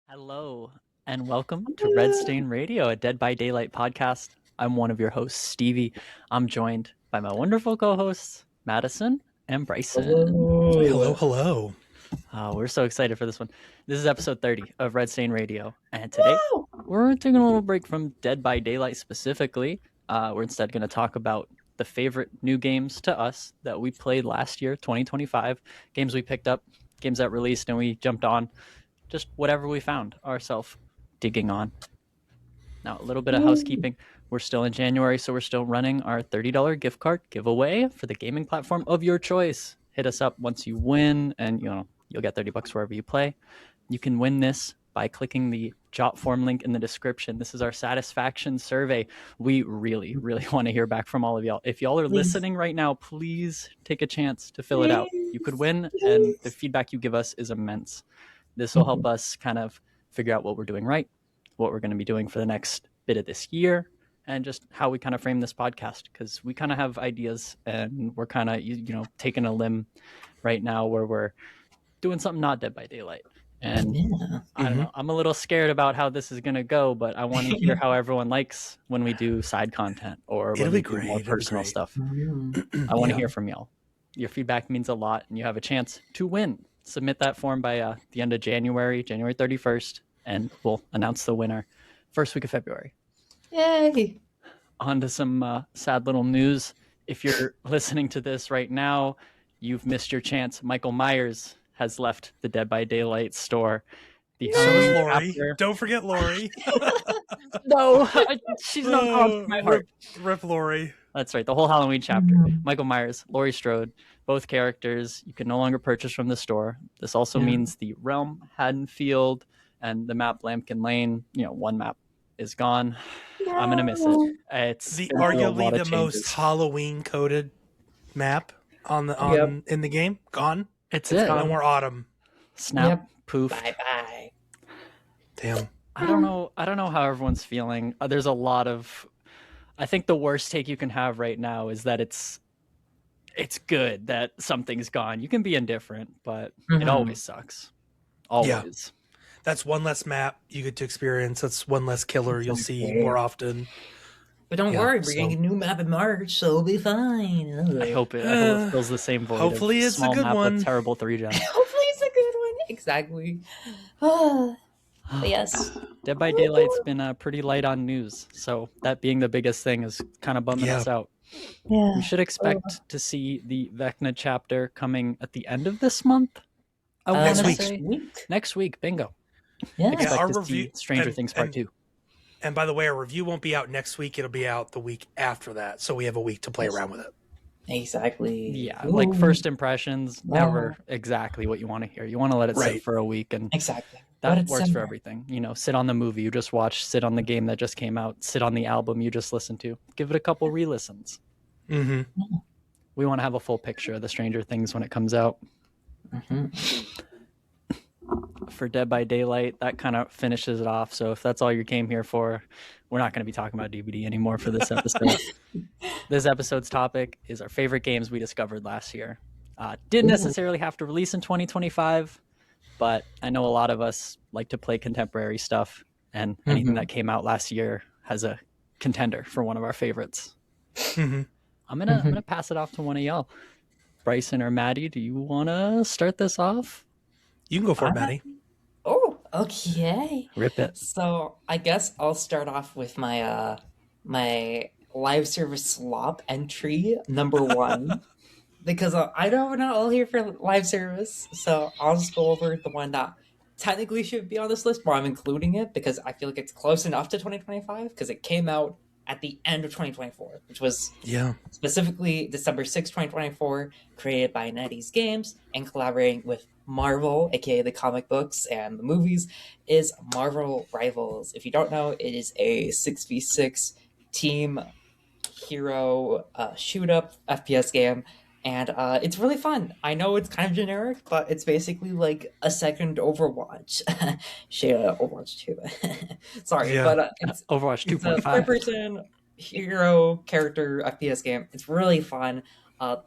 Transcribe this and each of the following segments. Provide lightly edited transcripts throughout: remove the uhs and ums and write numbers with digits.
Hello, and welcome to Red Stain Radio, a Dead by Daylight podcast. I'm one of your hosts, Stevie. I'm joined by my wonderful co-hosts, Madison and Bryson. Hello, hello. We're so excited for this one. This is episode 30 of Red Stain Radio, and today we're taking a little break from Dead by Daylight specifically. We're instead going to talk about the favorite new games to us that we played last year, 2025, games we picked up, games that released and we jumped on. Just whatever we found ourselves digging on. Now, a little bit of housekeeping. We're still in January, so we're still running our $30 gift card giveaway for the gaming platform of your choice. Hit us up once you win, and you'll get $30 wherever you play. You can win this by clicking the Jot form link in the description. This is our satisfaction survey. We really, really want to hear back from all of y'all. If y'all are listening right now, please take a chance to fill it out. You could win, and the feedback you give us is immense. This will help us kind of figure out what we're doing right, what we're going to be doing for the next bit of this year, and just how we kind of frame this podcast, because we kind of have ideas and we're kind of, taking a limb right now where we're doing something not Dead by Daylight. And I don't know, I'm a little scared about how this is going to go, but I want to hear how everyone likes when we do side content or when we do more personal stuff. I want to hear from y'all. Your feedback means a lot, and you have a chance to win. Submit that form by the end of January 31st, and we'll announce the winner first week of February. Yay! On to some sad little news. If you're listening to this right now, you've missed your chance. Michael Myers has left the Dead by Daylight store. So is Lori. Don't forget Lori. No, she's not on my heart. Rip Lori. That's right, the whole Halloween chapter. Michael Myers, Laurie Strode, both characters you can no longer purchase from the store. This also means the Realm, Haddonfield, and the map Lambkin Lane, one map is gone. I'm going to miss it. It's arguably the most Halloween-coded map in the game. Gone. It's gone. No more autumn. Snap, poof. Bye-bye. Damn. I don't know how everyone's feeling. There's a lot of... I think the worst take you can have right now is that it's good that something's gone. You can be indifferent, but it always sucks. Always. Yeah. That's one less map you get to experience. That's one less killer you'll see more often. But don't worry, we're getting a new map in March, so it'll be fine. I hope it fills the same void. Hopefully it's a good one. Terrible 3-gen. Hopefully it's a good one. Exactly. But yes. Dead by Daylight's been pretty light on news, so that being the biggest thing is kind of bumming us out. Yeah. We should expect to see the Vecna chapter coming at the end of this month. Next week, bingo. Yeah. Expect our to review, see Stranger Things Part 2. And by the way, our review won't be out next week. It'll be out the week after that, so we have a week to play around with it. Exactly. Yeah, like first impressions, never exactly what you want to hear. You want to let it sit for a week, and exactly. that works for everything. Sit on the movie you just watched, sit on the game that just came out, sit on the album you just listened to. Give it a couple re-listens. Mm-hmm. We want to have a full picture of the Stranger Things when it comes out. For Dead by Daylight, that kind of finishes it off. So if that's all you came here for, we're not going to be talking about DVD anymore for this episode. This episode's topic is our favorite games we discovered last year. Didn't necessarily have to release in 2025, but I know a lot of us like to play contemporary stuff, and anything that came out last year has a contender for one of our favorites. I'm gonna pass it off to one of y'all. Bryson or Maddie, do you want to start this off? You can go for it, Maddie. Oh, okay. Rip it. So I guess I'll start off with my my live service slop entry number 1. Because I know we're not all here for live service, so I'll just go over the one that technically should be on this list, but I'm including it because I feel like it's close enough to 2025 because it came out at the end of 2024, which was specifically December 6, 2024, created by NetEase Games and collaborating with Marvel, aka the comic books and the movies, is Marvel Rivals. If you don't know, it is a 6v6 team hero shoot-up FPS game, and it's really fun. I know it's kind of generic, but it's basically like a second Overwatch. Overwatch 2. Sorry, but it's Overwatch 2.5. It's a third-person hero character FPS game. It's really fun.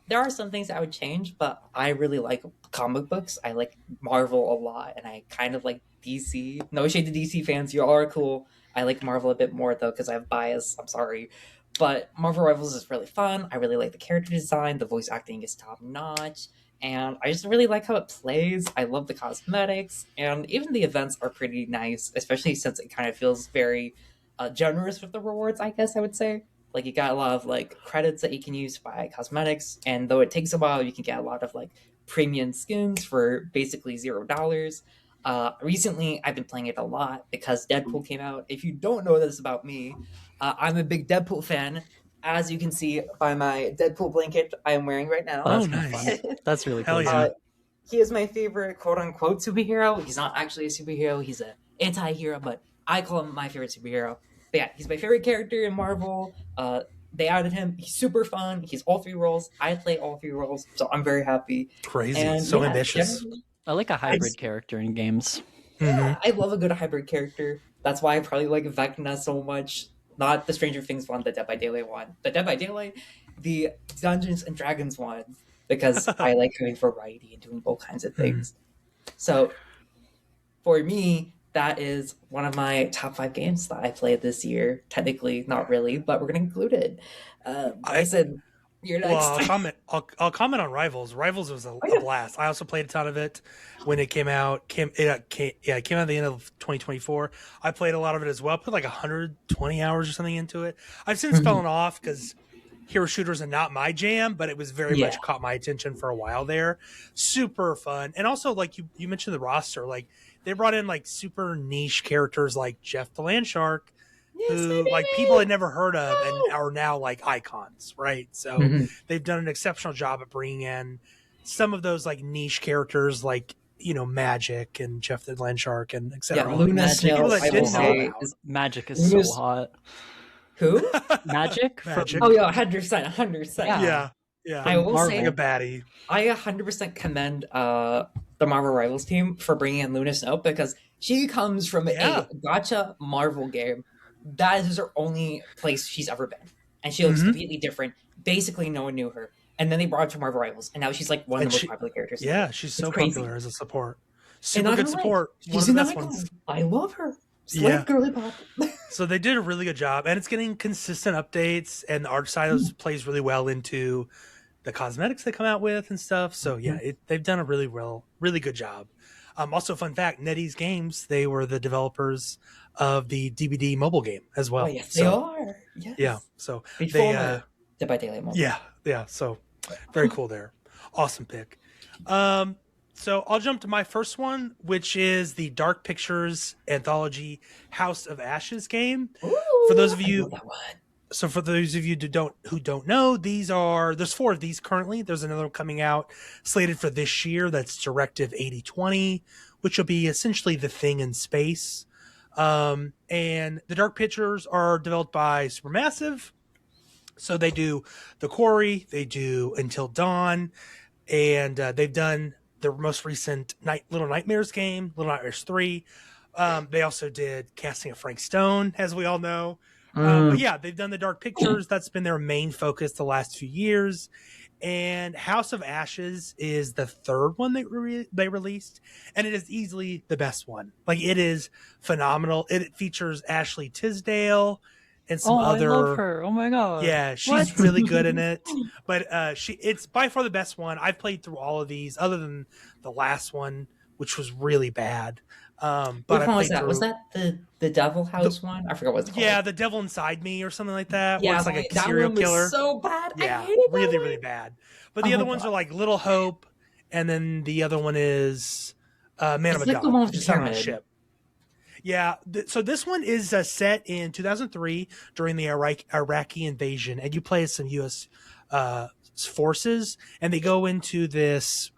There are some things I would change, but I really like comic books. I like Marvel a lot, and I kind of like DC. No shade to DC fans, you all are cool. I like Marvel a bit more though because I have bias. I'm sorry, but Marvel Rivals is really fun. I really like the character design. The voice acting is top notch. And I just really like how it plays. I love the cosmetics, and even the events are pretty nice, especially since it kind of feels very generous with the rewards. I guess I would say, like you got a lot of like credits that you can use to buy cosmetics, and though it takes a while, you can get a lot of like premium skins for basically $0. Recently, I've been playing it a lot because Deadpool came out. If you don't know this about me, I'm a big Deadpool fan, as you can see by my Deadpool blanket I am wearing right now. Oh, that's nice. That's really cool. Yeah. He is my favorite quote unquote superhero. He's not actually a superhero, he's an anti hero, but I call him my favorite superhero. But yeah, he's my favorite character in Marvel. They added him. He's super fun. He's all 3 roles. I play all 3 roles, so I'm very happy. Crazy. And so ambitious. I like a hybrid character in games. Yeah, I love a good hybrid character. That's why I probably like Vecna so much. Not the Stranger Things one, the Dead by Daylight one. The Dead by Daylight, the Dungeons and Dragons one, because I like having variety and doing all kinds of things. So for me, that is one of my top 5 games that I played this year. Technically, not really, but we're going to include it. I said, you're next. Well, I'll comment on Rivals. Rivals was a blast. I also played a ton of it when it came out. It came out at the end of 2024. I played a lot of it as well. I put like 120 hours or something into it. I've since fallen off because hero shooters are not my jam, but it was very much caught my attention for a while there. Super fun. And also, like you mentioned the roster, like they brought in like super niche characters like Jeff the Landshark, who like people had never heard of and are now like icons, right? So they've done an exceptional job at bringing in some of those like niche characters, like Magic and Jeff the Landshark and etc. Yeah, Luna Snow. Magic is so hot. Who? Magic? Oh yeah, 100%. Yeah. I will say a baddie. I 100% commend the Marvel Rivals team for bringing in Luna Snow because she comes from a gacha Marvel game. That is her only place she's ever been. And she looks completely different. Basically, no one knew her. And then they brought her to Marvel Rivals. And now she's like one of the most popular characters. Yeah, she's so popular as a support. Super good support. She's one of the best ones. I love her. Like girly pop. So they did a really good job. And it's getting consistent updates. And the art style plays really well into the cosmetics they come out with and stuff. So they've done a really good job. Also, fun fact, NetEase Games, they were the developers of the DBD mobile game as well. Oh, yes, they are. Yes. Yeah. So Before Dead by Daylight mobile. Yeah. So very cool there. Awesome pick. So I'll jump to my first one, which is the Dark Pictures anthology House of Ashes game. Ooh, for those of you, that one. So for those of you who don't know, there's 4 of these currently. There's another one coming out slated for this year. That's Directive 8020, which will be essentially The Thing in space. And the Dark Pictures are developed by Supermassive. So they do The Quarry, they do Until Dawn, and they've done the most recent Little Nightmares game, Little Nightmares 3. They also did Casting of Frank Stone, as we all know. But yeah, they've done the Dark Pictures. That's been their main focus the last few years. And House of Ashes is the 3rd one they released, and it is easily the best one. Like, it is phenomenal. It features Ashley Tisdale and some other. I love her. Oh my god. Yeah, she's really good in it. But it's by far the best one. I've played through all of these, other than the last one, which was really bad. But which one was that? Was that the Devil House one? I forgot what it's called. Yeah, The Devil Inside Me or something like that. Yeah, where it's like a serial killer. Was so bad. Yeah, I hated that really, one. really bad. But the other ones are like Little Hope, and then the other one is Man of a like God, just on a ship. Yeah, so this one is set in 2003 during the Iraqi invasion, and you play as some U.S. Forces, and they go into this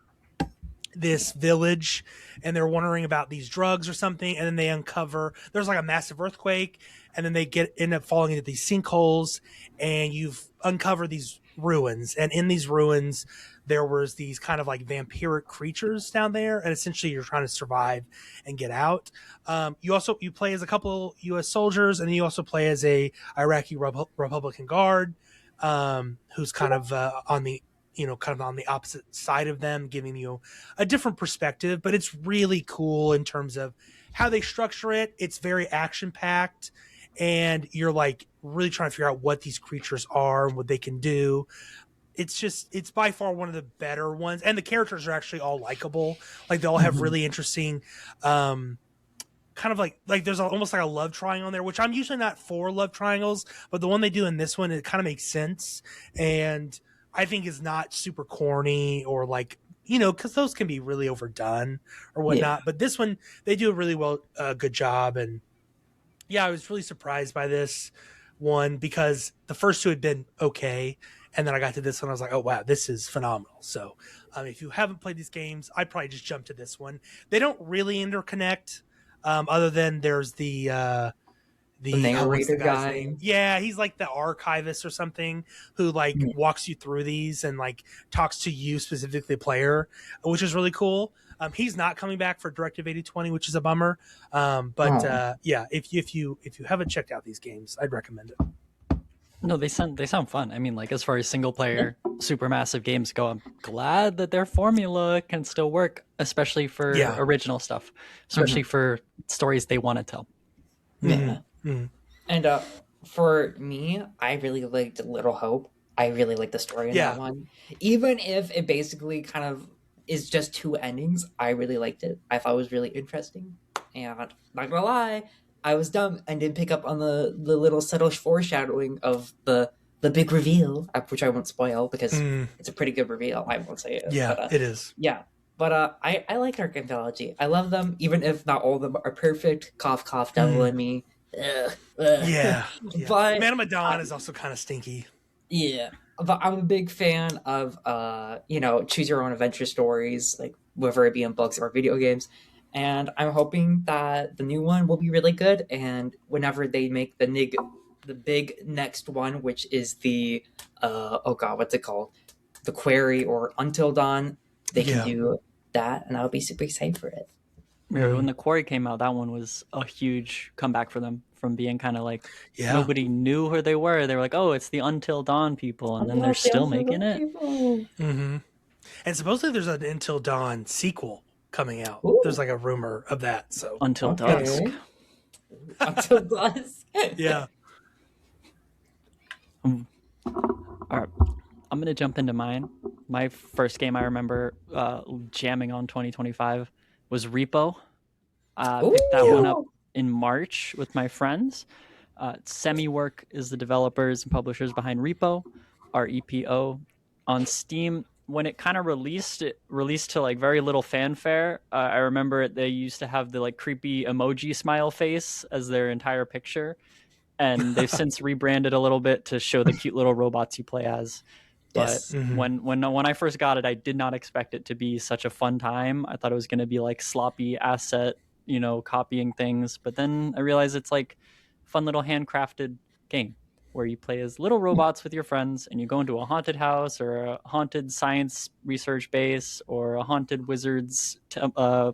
village, and they're wondering about these drugs or something, and then they uncover there's like a massive earthquake, and then they end up falling into these sinkholes, and you've uncovered these ruins, and in these ruins there was these kind of like vampiric creatures down there, and essentially you're trying to survive and get out. You play as a couple U.S. soldiers, and then you also play as a Iraqi Republican Guard, who's kind of on the opposite side of them, giving you a different perspective. But it's really cool in terms of how they structure it, it's very action packed, and you're like really trying to figure out what these creatures are and what they can do. It's by far one of the better ones, and the characters are actually all likable. Like they all have really interesting, kind of like there's almost like a love triangle in there, which I'm usually not for love triangles, but the one they do in this one, it kind of makes sense, and I think is not super corny or like, because those can be really overdone or whatnot. But this one, they do a really good job, and yeah, I was really surprised by this one because the first two had been okay, and then I got to this one, I was like, oh wow, this is phenomenal. So if you haven't played these games, I'd probably just jump to this one. They don't really interconnect, other than there's the what's the narrator guy's guy. name? Yeah, he's like the archivist or something who like walks you through these and like talks to you specifically, player, which is really cool. He's not coming back for Directive 8020, which is a bummer. Yeah, if you haven't checked out these games, I'd recommend it. No, they sound fun. I mean, like as far as single player supermassive games go, I'm glad that their formula can still work, especially for original stuff, especially for stories they want to tell. Yeah. And for me, I really liked Little Hope. I really like the story in that one. Even if it basically kind of is just two endings, I really liked it. I thought it was really interesting. And not gonna lie, I was dumb and didn't pick up on the little subtle foreshadowing of the big reveal, which I won't spoil because it's a pretty good reveal. I won't say it. Yeah, but, it is. Yeah. But I like Arc Anthology. I love them, even if not all of them are perfect. Cough, cough, devil in me. Yeah. But Man of Medan is also kind of stinky. Yeah, but I'm a big fan of choose your own adventure stories, like whether it be in books or video games. And I'm hoping that the new one will be really good. And whenever they make the big next one, which is the oh god, what's it called? The Quarry or Until Dawn, they can do that, and I'll be super excited for it. Yeah, when the Quarry came out, that one was a huge comeback for them from being kind of like nobody knew who they were. They were like, oh, it's the Until Dawn people, and then they're still making it. And supposedly there's an Until Dawn sequel coming out. Ooh. There's like a rumor of that. So Until Dusk. Until Dusk. Yeah. All right. I'm going to jump into mine. My first game I remember jamming on 2025 was Repo. Picked that one up in March with my friends. Semi-Work is the developers and publishers behind Repo, REPO. On Steam, when it kind of released, it released to like very little fanfare. I remember they used to have the like creepy emoji smile face as their entire picture. And they've since rebranded a little bit to show the cute little robots you play as. But when I first got it, I did not expect it to be such a fun time. I thought it was going to be like sloppy asset, copying things. But then I realized it's like a fun little handcrafted game where you play as little robots with your friends and you go into a haunted house or a haunted science research base or a haunted wizard's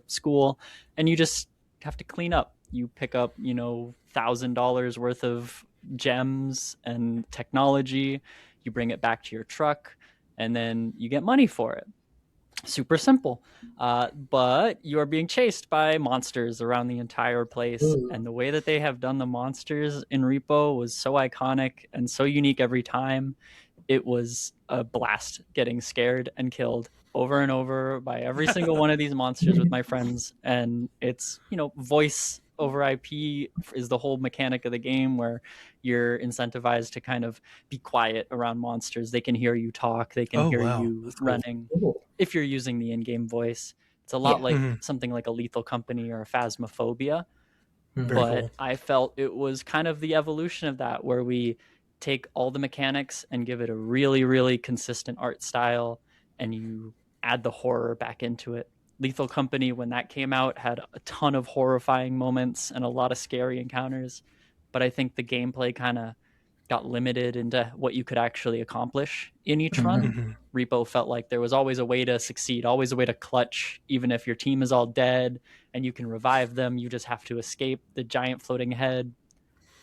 school, and you just have to clean up. You pick up, $1,000 worth of gems and technology. You bring it back to your truck, and then you get money for it. Super simple. But you are being chased by monsters around the entire place. Ooh. And the way that they have done the monsters in Repo was so iconic and so unique every time. It was a blast getting scared and killed over and over by every single one of these monsters with my friends. And it's, voice over IP is the whole mechanic of the game, where you're incentivized to kind of be quiet around monsters. They can hear you talk. They can hear you running. Cool. If you're using the in-game voice. It's a lot like something like a Lethal Company or a Phasmophobia. But cool. I felt it was kind of the evolution of that, where we take all the mechanics and give it a really, really consistent art style, and you add the horror back into it. Lethal Company, when that came out, had a ton of horrifying moments and a lot of scary encounters. But I think the gameplay kind of got limited into what you could actually accomplish in each run. Repo felt like there was always a way to succeed, always a way to clutch, even if your team is all dead and you can revive them. You just have to escape the giant floating head.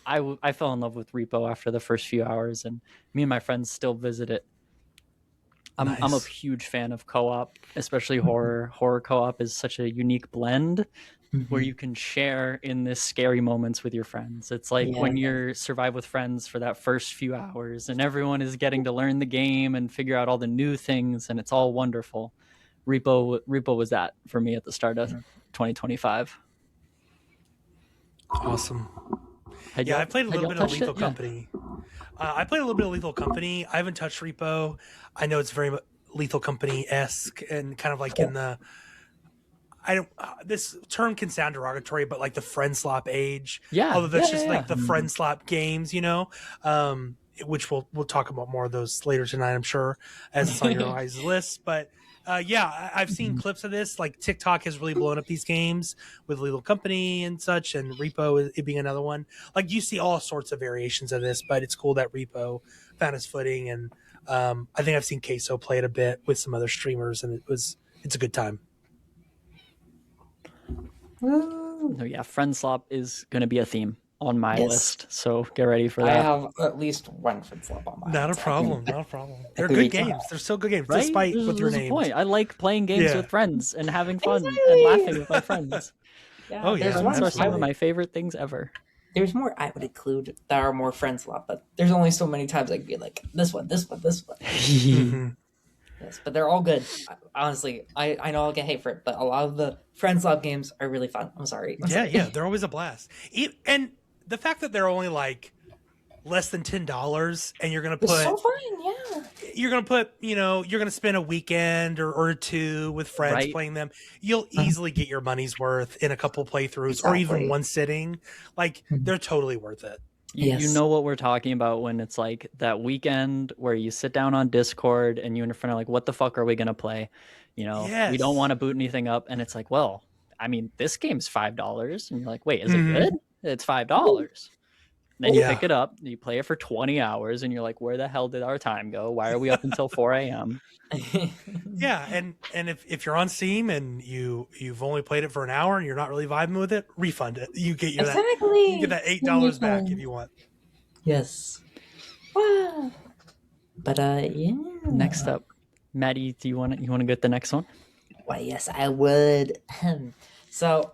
I fell in love with Repo after the first few hours, and me and my friends still visit it. I'm a huge fan of co-op, especially horror. Horror co-op is such a unique blend where you can share in this scary moments with your friends. It's like when you're survive with friends for that first few hours and everyone is getting to learn the game and figure out all the new things and it's all wonderful. Repo was that for me at the start of 2025. Awesome. I played a little bit of Lethal Company. I played a little bit of Lethal Company. I haven't touched Repo. I know it's very Lethal Company-esque and kind of like in the this term can sound derogatory, but like the friend slop age. Yeah. Although that's just like the friend slop games, which we'll talk about more of those later tonight, I'm sure, as it's on your guys' list. But I've seen clips of this. Like TikTok has really blown up these games with Lethal Company and such, and Repo it being another one. Like you see all sorts of variations of this, but it's cool that Repo found its footing, and I think I've seen Queso play it a bit with some other streamers, and it's a good time. No, yeah, friend slop is going to be a theme on my list, so get ready for that. I have at least one friend slop on my Not a problem. They're good games. They're so good games, despite what your name. I like playing games with friends and having fun and laughing with my friends. Friends are some of my favorite things ever. There's more I would include that are more friend slop, but there's only so many times I can be like, this one. Yes, but they're all good. Honestly, I know I'll get hate for it, but a lot of the friend slop games are really fun. I'm sorry. Yeah, they're always a blast. And the fact that they're only like less than $10, and you're gonna put so fun, yeah. You're gonna put, you're gonna spend a weekend or two with friends playing them. You'll easily get your money's worth in a couple playthroughs or even one sitting. Like they're totally worth it. You know what we're talking about when it's like that weekend where you sit down on Discord and you and your friend are like, what the fuck are we going to play? We don't want to boot anything up. And it's like, well, I mean, this game's $5. And you're like, wait, is it good? It's $5. Then you pick it up, you play it for 20 hours, and you're like, where the hell did our time go? Why are we up until 4 a.m.? And if you're on Steam and you've only played it for an hour and you're not really vibing with it, refund it. You get that $8 back if you want. Yes. Wow. But Next up, Maddie, do you want to get the next one? Why, yes, I would. So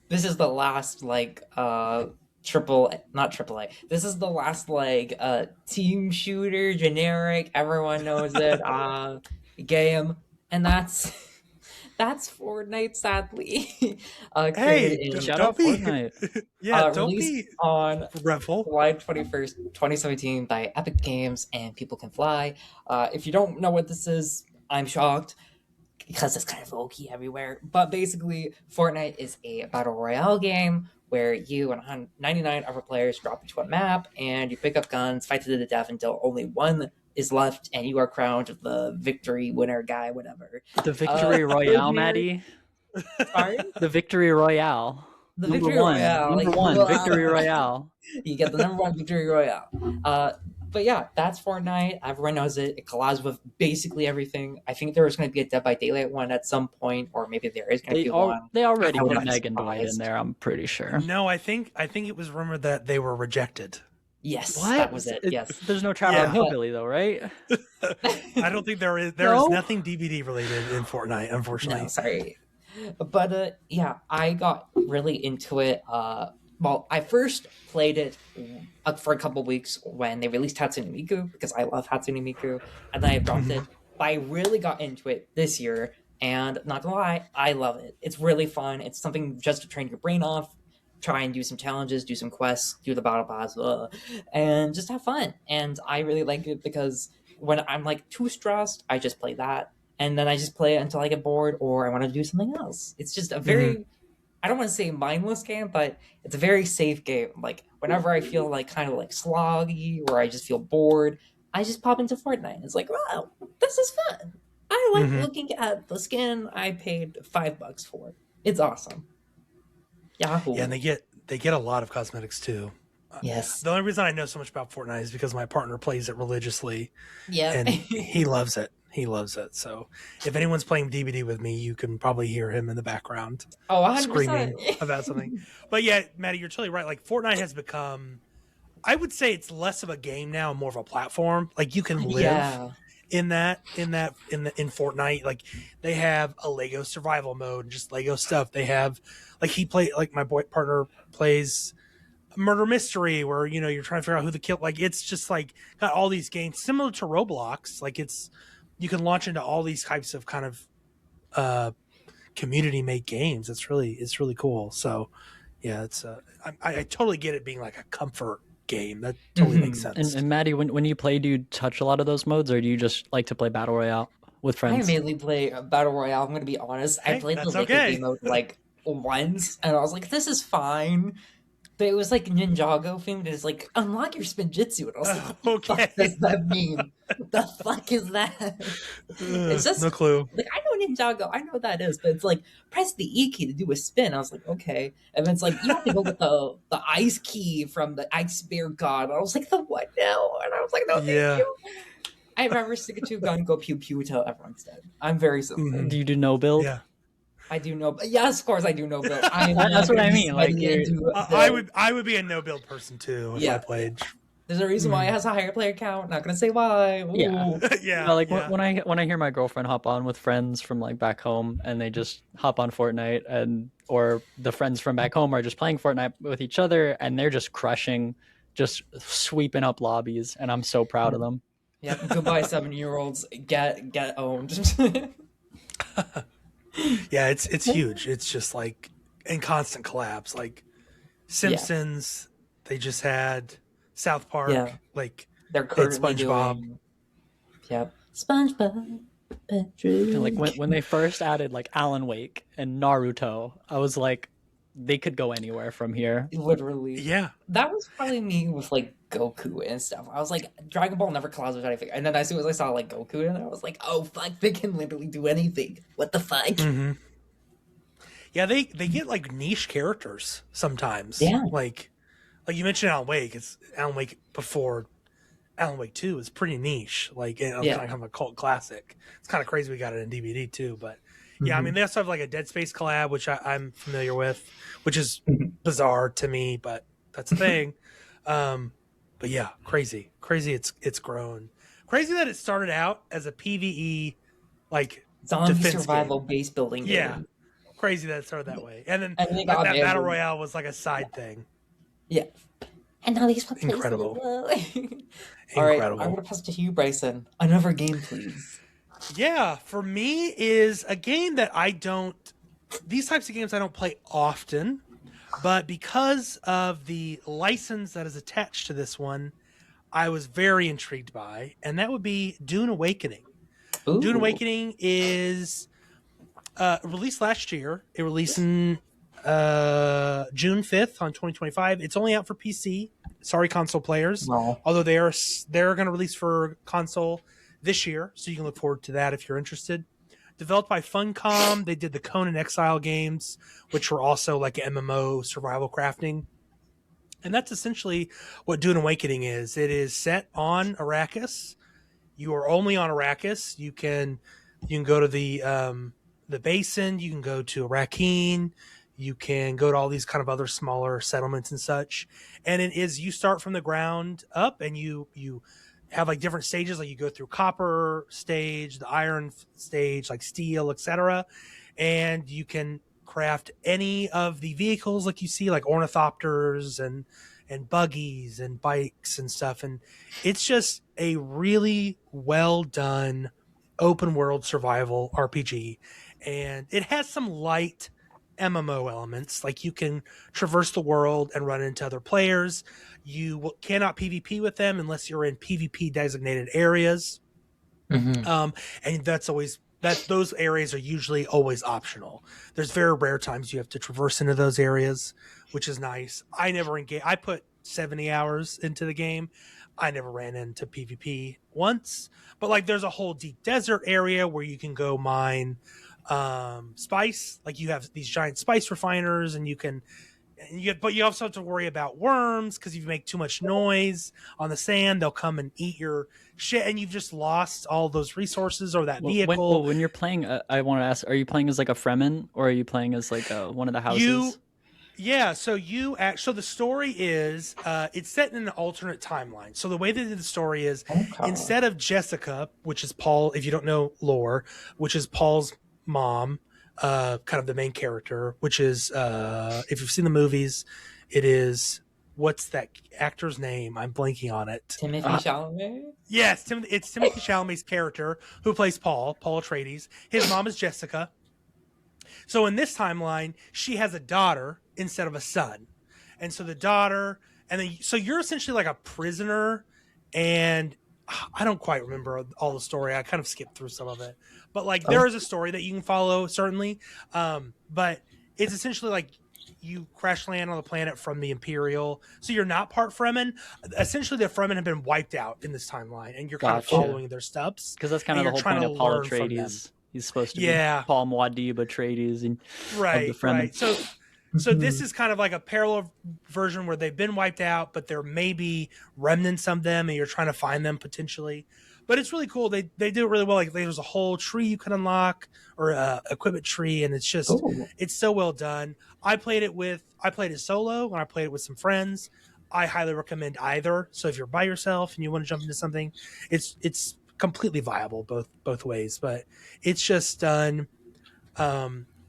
this is the last not triple A. This is the last team shooter, generic, everyone knows it, game, and that's Fortnite, sadly. Hey, shout out Fortnite. Don't be on Revel. July 21st, 2017 by Epic Games and People Can Fly. If you don't know what this is, I'm shocked, because it's kind of low-key everywhere. But basically, Fortnite is a battle royale game where you and 99 other players drop into a map and you pick up guns, fight to the death until only one is left, and you are crowned the victory winner guy, whatever. The victory royale, Maddie. Sorry? The victory royale. The victory royale. Number one, victory royale. You get the number one victory royale. But yeah, that's Fortnite. Everyone knows it. It collabs with basically everything. I think there was going to be a Dead by Daylight one at some point, or maybe there is going to be one. They already put Megan Dwight in there, I'm pretty sure. No, I think it was rumored that they were rejected. Yes, what? That was it. Yes. There's no Traveling Hillbilly though, right? I don't think there is. There is nothing DVD related in Fortnite, unfortunately. No, sorry. But I got really into it. Well, I first played it for a couple weeks when they released Hatsune Miku, because I love Hatsune Miku, and then I dropped it. But I really got into it this year, and not gonna lie, I love it. It's really fun. It's something just to train your brain off, try and do some challenges, do some quests, do the battle pass, and just have fun. And I really like it because when I'm too stressed, I just play that, and then I just play it until I get bored or I want to do something else. It's just a very I don't want to say mindless game, but it's a very safe game. Whenever I feel kind of sloggy or I just feel bored, I just pop into Fortnite. It's like, wow, this is fun. I like looking at the skin I paid $5 for. It's awesome. Yahoo. Yeah, and they get a lot of cosmetics too. Yes. The only reason I know so much about Fortnite is because my partner plays it religiously. Yeah. And he loves it. He loves it. So if anyone's playing DVD with me, you can probably hear him in the background screaming about something. But yeah, Maddie, you're totally right. Fortnite has become, I would say it's less of a game now and more of a platform. You can live in Fortnite. Like they have a Lego survival mode and just Lego stuff. They have like my boy partner plays murder mystery where you're trying to figure out who the kill. Like it's just like got all these games similar to Roblox. Like you can launch into all these types of kind of community made games. It's really cool. So yeah, it's I totally get it being like a comfort game. That totally makes sense. And Maddie, when you play, do you touch a lot of those modes, or do you just like to play Battle Royale with I friends? mainly play Battle Royale. I'm going to be honest. I played the that's Liquid okay. game mode like once, and I was like, "This is fine." But it was like Ninjago themed. It's like unlock your Spinjitzu, and I was like, "What the fuck does that mean? What the fuck is that?" It's just no clue. like I know Ninjago, I know what that is, but it's like press the E key to do a spin. I was like, okay, and then it's like you have to go get the ice key from the Ice Bear God. I was like, the what now? And I was like, no, thank you. I remember sticking to gun, go pew pew till everyone's dead. I'm very simple. Do you do no build? Yeah. I do know, yes, of course I do know build. That's what I mean. Like I would be a no build person too if I played. There's a reason why it has a higher player count. Not gonna say why. Ooh. Yeah, yeah. Like when I hear my girlfriend hop on with friends from like back home, and they just hop on Fortnite, or the friends from back home are just playing Fortnite with each other, and they're just crushing, just sweeping up lobbies, and I'm so proud of them. Yeah, goodbye 7-year-olds. Get owned. Yeah, it's huge. It's just like in constant collapse. Like Simpsons, they just had South Park. Yeah. Like they're currently SpongeBob. doing. Yep, SpongeBob. And like when they first added like Alan Wake and Naruto, I was like, they could go anywhere from here. Literally. Yeah. That was probably me with like Goku and stuff. I was like, Dragon Ball never collabs with anything. And then as soon as I saw like Goku in it, I was like, oh fuck, they can literally do anything. What the fuck? Mm-hmm. Yeah, they get like niche characters sometimes. Yeah. Like you mentioned Alan Wake. It's Alan Wake before Alan Wake 2 is pretty niche. Like kind of a cult classic. It's kind of crazy we got it in DVD too, but yeah, I mean, they also have like a Dead Space collab, which I'm familiar with, which is bizarre to me, but that's a thing. But yeah, crazy. It's grown. Crazy that it started out as a PvE, like zombie survival base building game. Yeah, crazy that it started that way, and then that Battle Royale was like a side thing. Yeah, and now these incredible. All right, I'm gonna pass it to you, Bryson. Another game, please. Yeah, for me is a game that these types of games I don't play often, but because of the license that is attached to this one, I was very intrigued by, and that would be Dune Awakening. Ooh. Dune Awakening is released last year. It released in June 5th on 2025. It's only out for PC. Sorry, console players. No. Although they're going to release for console this year, so you can look forward to that if you're interested. Developed by Funcom, they did the Conan Exile games, which were also like MMO survival crafting. And that's essentially what Dune Awakening is. It is set on Arrakis. You are only on Arrakis. You can go to the basin. You can go to Arrakeen. You can go to all these kind of other smaller settlements and such. And it is, you start from the ground up, and you have like different stages. Like you go through copper stage, the iron stage, like steel, etc. And you can craft any of the vehicles like you see, like ornithopters and buggies and bikes and stuff. And it's just a really well done open world survival RPG. And it has some light MMO elements, like you can traverse the world and run into other players. You cannot PvP with them unless you're in PvP designated areas. And those areas are usually always optional. There's very rare times you have to traverse into those areas, which is nice. I never engage. I put 70 hours into the game. I never ran into PvP once, but like there's a whole deep desert area where you can go mine spice. Like you have these giant spice refiners, and but you also have to worry about worms, because if you make too much noise on the sand, they'll come and eat your shit, and you've just lost all those resources or that vehicle. When you're playing, I want to ask, are you playing as like a Fremen, or are you playing as like one of the houses? Yeah, so the story is it's set in an alternate timeline. So the way they did the story is Okay. instead of Jessica, which is Paul, if you don't know lore, which is Paul's mom, kind of the main character, which is if you've seen the movies, it is what's that actor's name? I'm blanking on it. Timothy Chalamet? Yes, it's Timothy Chalamet's character who plays Paul Atreides. His mom is Jessica. So in this timeline, she has a daughter instead of a son. And so the daughter, and then, so you're essentially like a prisoner. And I don't quite remember all the story. I kind of skipped through some of it. But like there is a story that you can follow, certainly. But it's essentially like you crash land on the planet from the Imperial. So you're not part Fremen. Essentially, the Fremen have been wiped out in this timeline. And you're kind of following their steps. Because that's kind of the whole point of Paul Atreides. He's supposed to be Paul Muad'Dib Atreides and right. So this is kind of like a parallel version where they've been wiped out, but there may be remnants of them, and you're trying to find them potentially. But it's really cool. They do it really well. Like there's a whole tree you can unlock, or equipment tree, and it's just it's so well done. I played it solo, and I played it with some friends. I highly recommend either. So if you're by yourself and you want to jump into something, it's completely viable both ways. But it's just done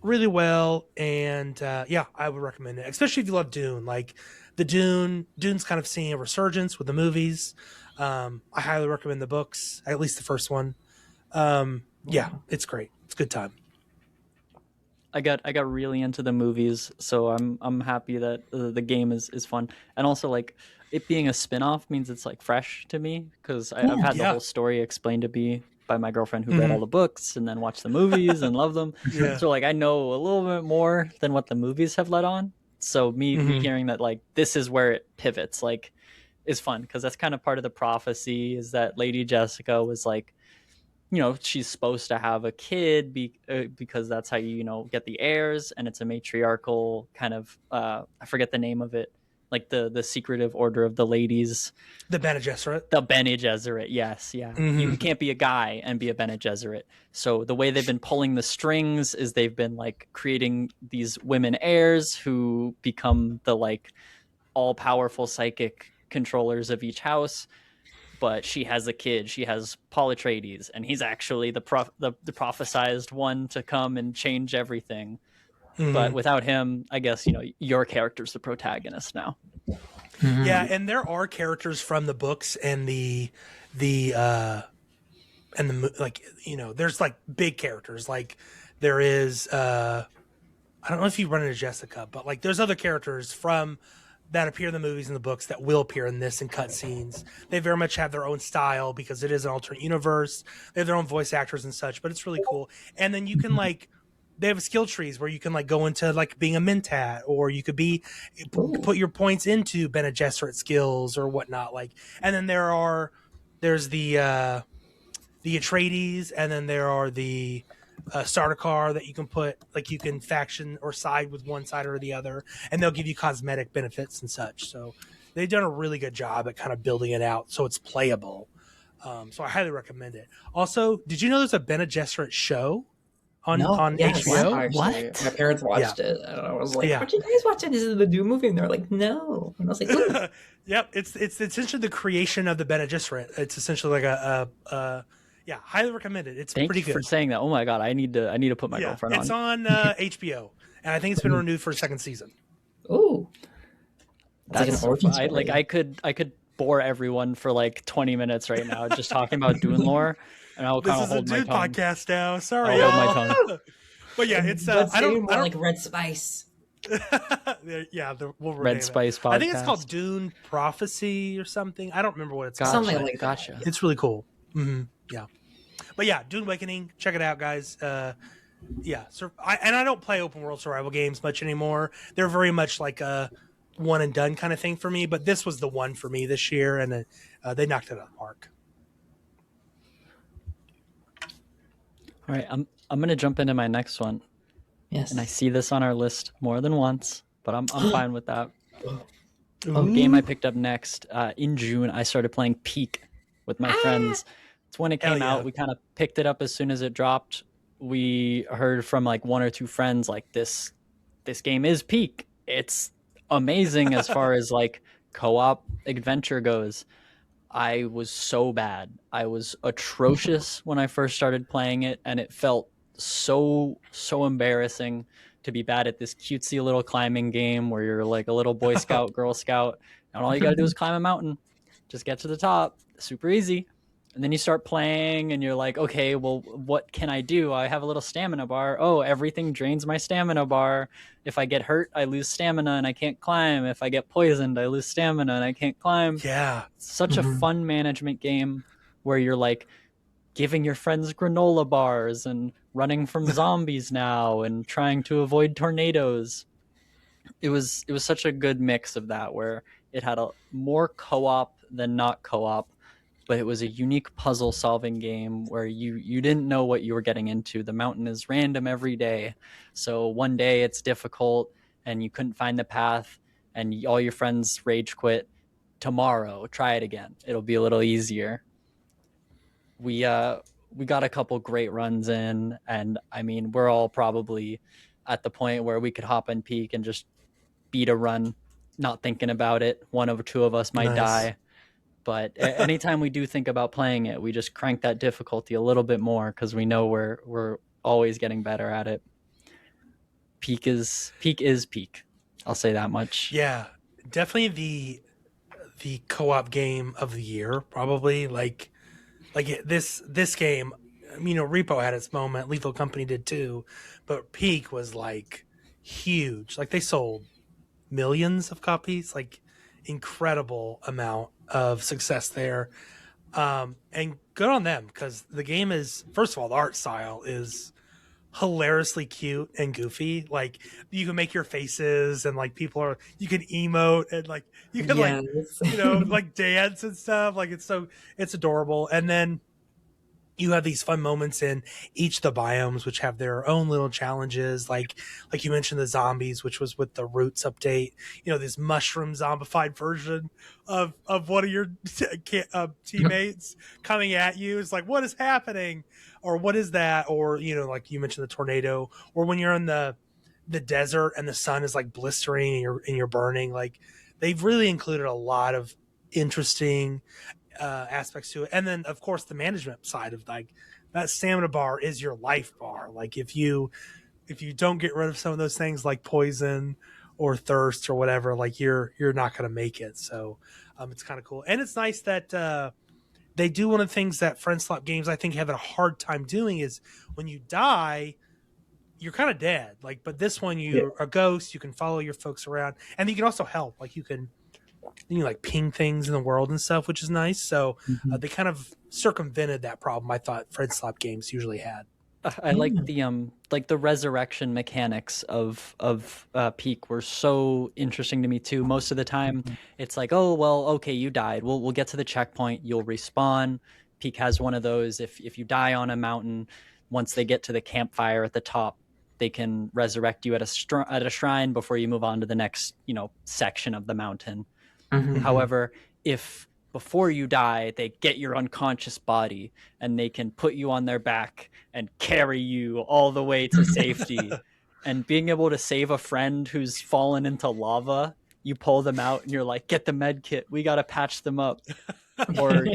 really well, and I would recommend it, especially if you love Dune. Like Dune's kind of seeing a resurgence with the movies. I highly recommend the books, at least the first one. It's great. It's a good time. I got really into the movies, so I'm happy that the game is fun, and also like it being a spin-off means it's like fresh to me because I've had the whole story explained to me by my girlfriend who read all the books and then watched the movies and loved them. So like I know a little bit more than what the movies have led on. So me hearing that like this is where it pivots like is fun because that's kind of part of the prophecy is that Lady Jessica was like, you know, she's supposed to have a kid because that's how you get the heirs, and it's a matriarchal kind of I forget the name of it, like the secretive order of the ladies, the Bene Gesserit. The Bene Gesserit, yes, yeah. You can't be a guy and be a Bene Gesserit. So the way they've been pulling the strings is they've been like creating these women heirs who become the like all powerful psychic controllers of each house. But she has a kid. She has Paul Atreides, and he's actually the prophesized one to come and change everything. But without him, I guess your character's the protagonist now. Yeah, and there are characters from the books and the like there's like big characters. Like there is I don't know if you run into Jessica, but like there's other characters from that appear in the movies and the books that will appear in this and cutscenes. They very much have their own style because it is an alternate universe. They have their own voice actors and such, but it's really cool. And then you can like, they have skill trees where you can like go into like being a Mentat, or you could put your points into Bene Gesserit skills or whatnot. Like, and then there's the Atreides, and then there are the starter car that you can put, like you can faction or side with one side or the other, and they'll give you cosmetic benefits and such. So they've done a really good job at kind of building it out so it's playable. So I highly recommend it. Also, did you know there's a Bene Gesserit show on HBO? What? My parents watched it, and I was like, "What you guys watching? Is it the Doom movie?" And they're like, "No." And I was like, "Ooh." Yep, it's essentially the creation of the Bene Gesserit. It's essentially like highly recommend it. It's pretty good. For saying that. Oh my god, I need to put my girlfriend on. It's on HBO, and I think it's been renewed for a second season. Ooh, that's like an origin story. Like I could bore everyone for like 20 minutes right now just talking about Dune lore, and I'll kind of hold my tongue. This is a Dune podcast now. Sorry, I'll hold my tongue. But yeah, it's I don't like Red Spice. We'll Red Spice podcast. I think it's called Dune Prophecy or something. I don't remember what it's called. Something like that. Gotcha. It's really cool. Yeah. But yeah, Dune Awakening, check it out, guys. I don't play open world survival games much anymore. They're very much like a one and done kind of thing for me. But this was the one for me this year, and they knocked it out of the park. All right, I'm gonna jump into my next one. Yes, and I see this on our list more than once, but I'm fine with that. The game I picked up next in June, I started playing Peak with my friends. It's when it came out. We kind of picked it up as soon as it dropped. We heard from like one or two friends like this game is Peak. it's amazing as far as like co-op adventure goes. I was so bad. I was atrocious when I first started playing it, and it felt so embarrassing to be bad at this cutesy little climbing game where you're like a little Boy Scout, Girl Scout, and all you got to do is climb a mountain. Just get to the top. Super easy. And then you start playing and you're like, okay, well, what can I do? I have a little stamina bar. Oh, everything drains my stamina bar. If I get hurt, I lose stamina and I can't climb. If I get poisoned, I lose stamina and I can't climb. Yeah. Such a fun management game where you're like giving your friends granola bars and running from zombies now and trying to avoid tornadoes. It was such a good mix of that where it had a more co-op than not co-op, but it was a unique puzzle solving game where you didn't know what you were getting into. The mountain is random every day. So one day it's difficult and you couldn't find the path and all your friends rage quit. Tomorrow, try it again. It'll be a little easier. We got a couple great runs in, and I mean, we're all probably at the point where we could hop in peak and just beat a run, not thinking about it. One or two of us might Nice. die, but anytime we do think about playing it, we just crank that difficulty a little bit more because we know we're always getting better at it. Peak is peak. I'll say that much. Yeah. Definitely the co-op game of the year, probably. This game, Repo had its moment, Lethal Company did too, but Peak was like huge. Like they sold millions of copies, like incredible amount of success there. And good on them because the game is, first of all, the art style is hilariously cute and goofy. Like you can make your faces and like you can emote and like you can like Yes. like dance and stuff. Like it's adorable. And then you have these fun moments in each of the biomes, which have their own little challenges. Like you mentioned the zombies, which was with the Roots update. This mushroom zombified version of one of your teammates coming at you. It's like, what is happening, or what is that, or like you mentioned the tornado, or when you're in the desert and the sun is like blistering and you're burning. Like they've really included a lot of interesting aspects to it. And then of course the management side of like that stamina bar is your life bar. Like if you don't get rid of some of those things like poison or thirst or whatever, like you're not going to make it. So it's kind of cool. And it's nice that they do one of the things that friend slop games I think have a hard time doing is when you die, you're kind of dead. Like, but this one you're a ghost, you can follow your folks around, and you can also help. Like you can like ping things in the world and stuff, which is nice. So they kind of circumvented that problem I thought Fred Slop games usually had. I like the resurrection mechanics of Peak were so interesting to me too. Most of the time, it's like, oh well, okay, you died. We'll get to the checkpoint. You'll respawn. Peak has one of those. If you die on a mountain, once they get to the campfire at the top, they can resurrect you at a shrine before you move on to the next section of the mountain. However, if before you die, they get your unconscious body and they can put you on their back and carry you all the way to safety. And being able to save a friend who's fallen into lava, you pull them out and you're like, get the med kit. We got to patch them up. Or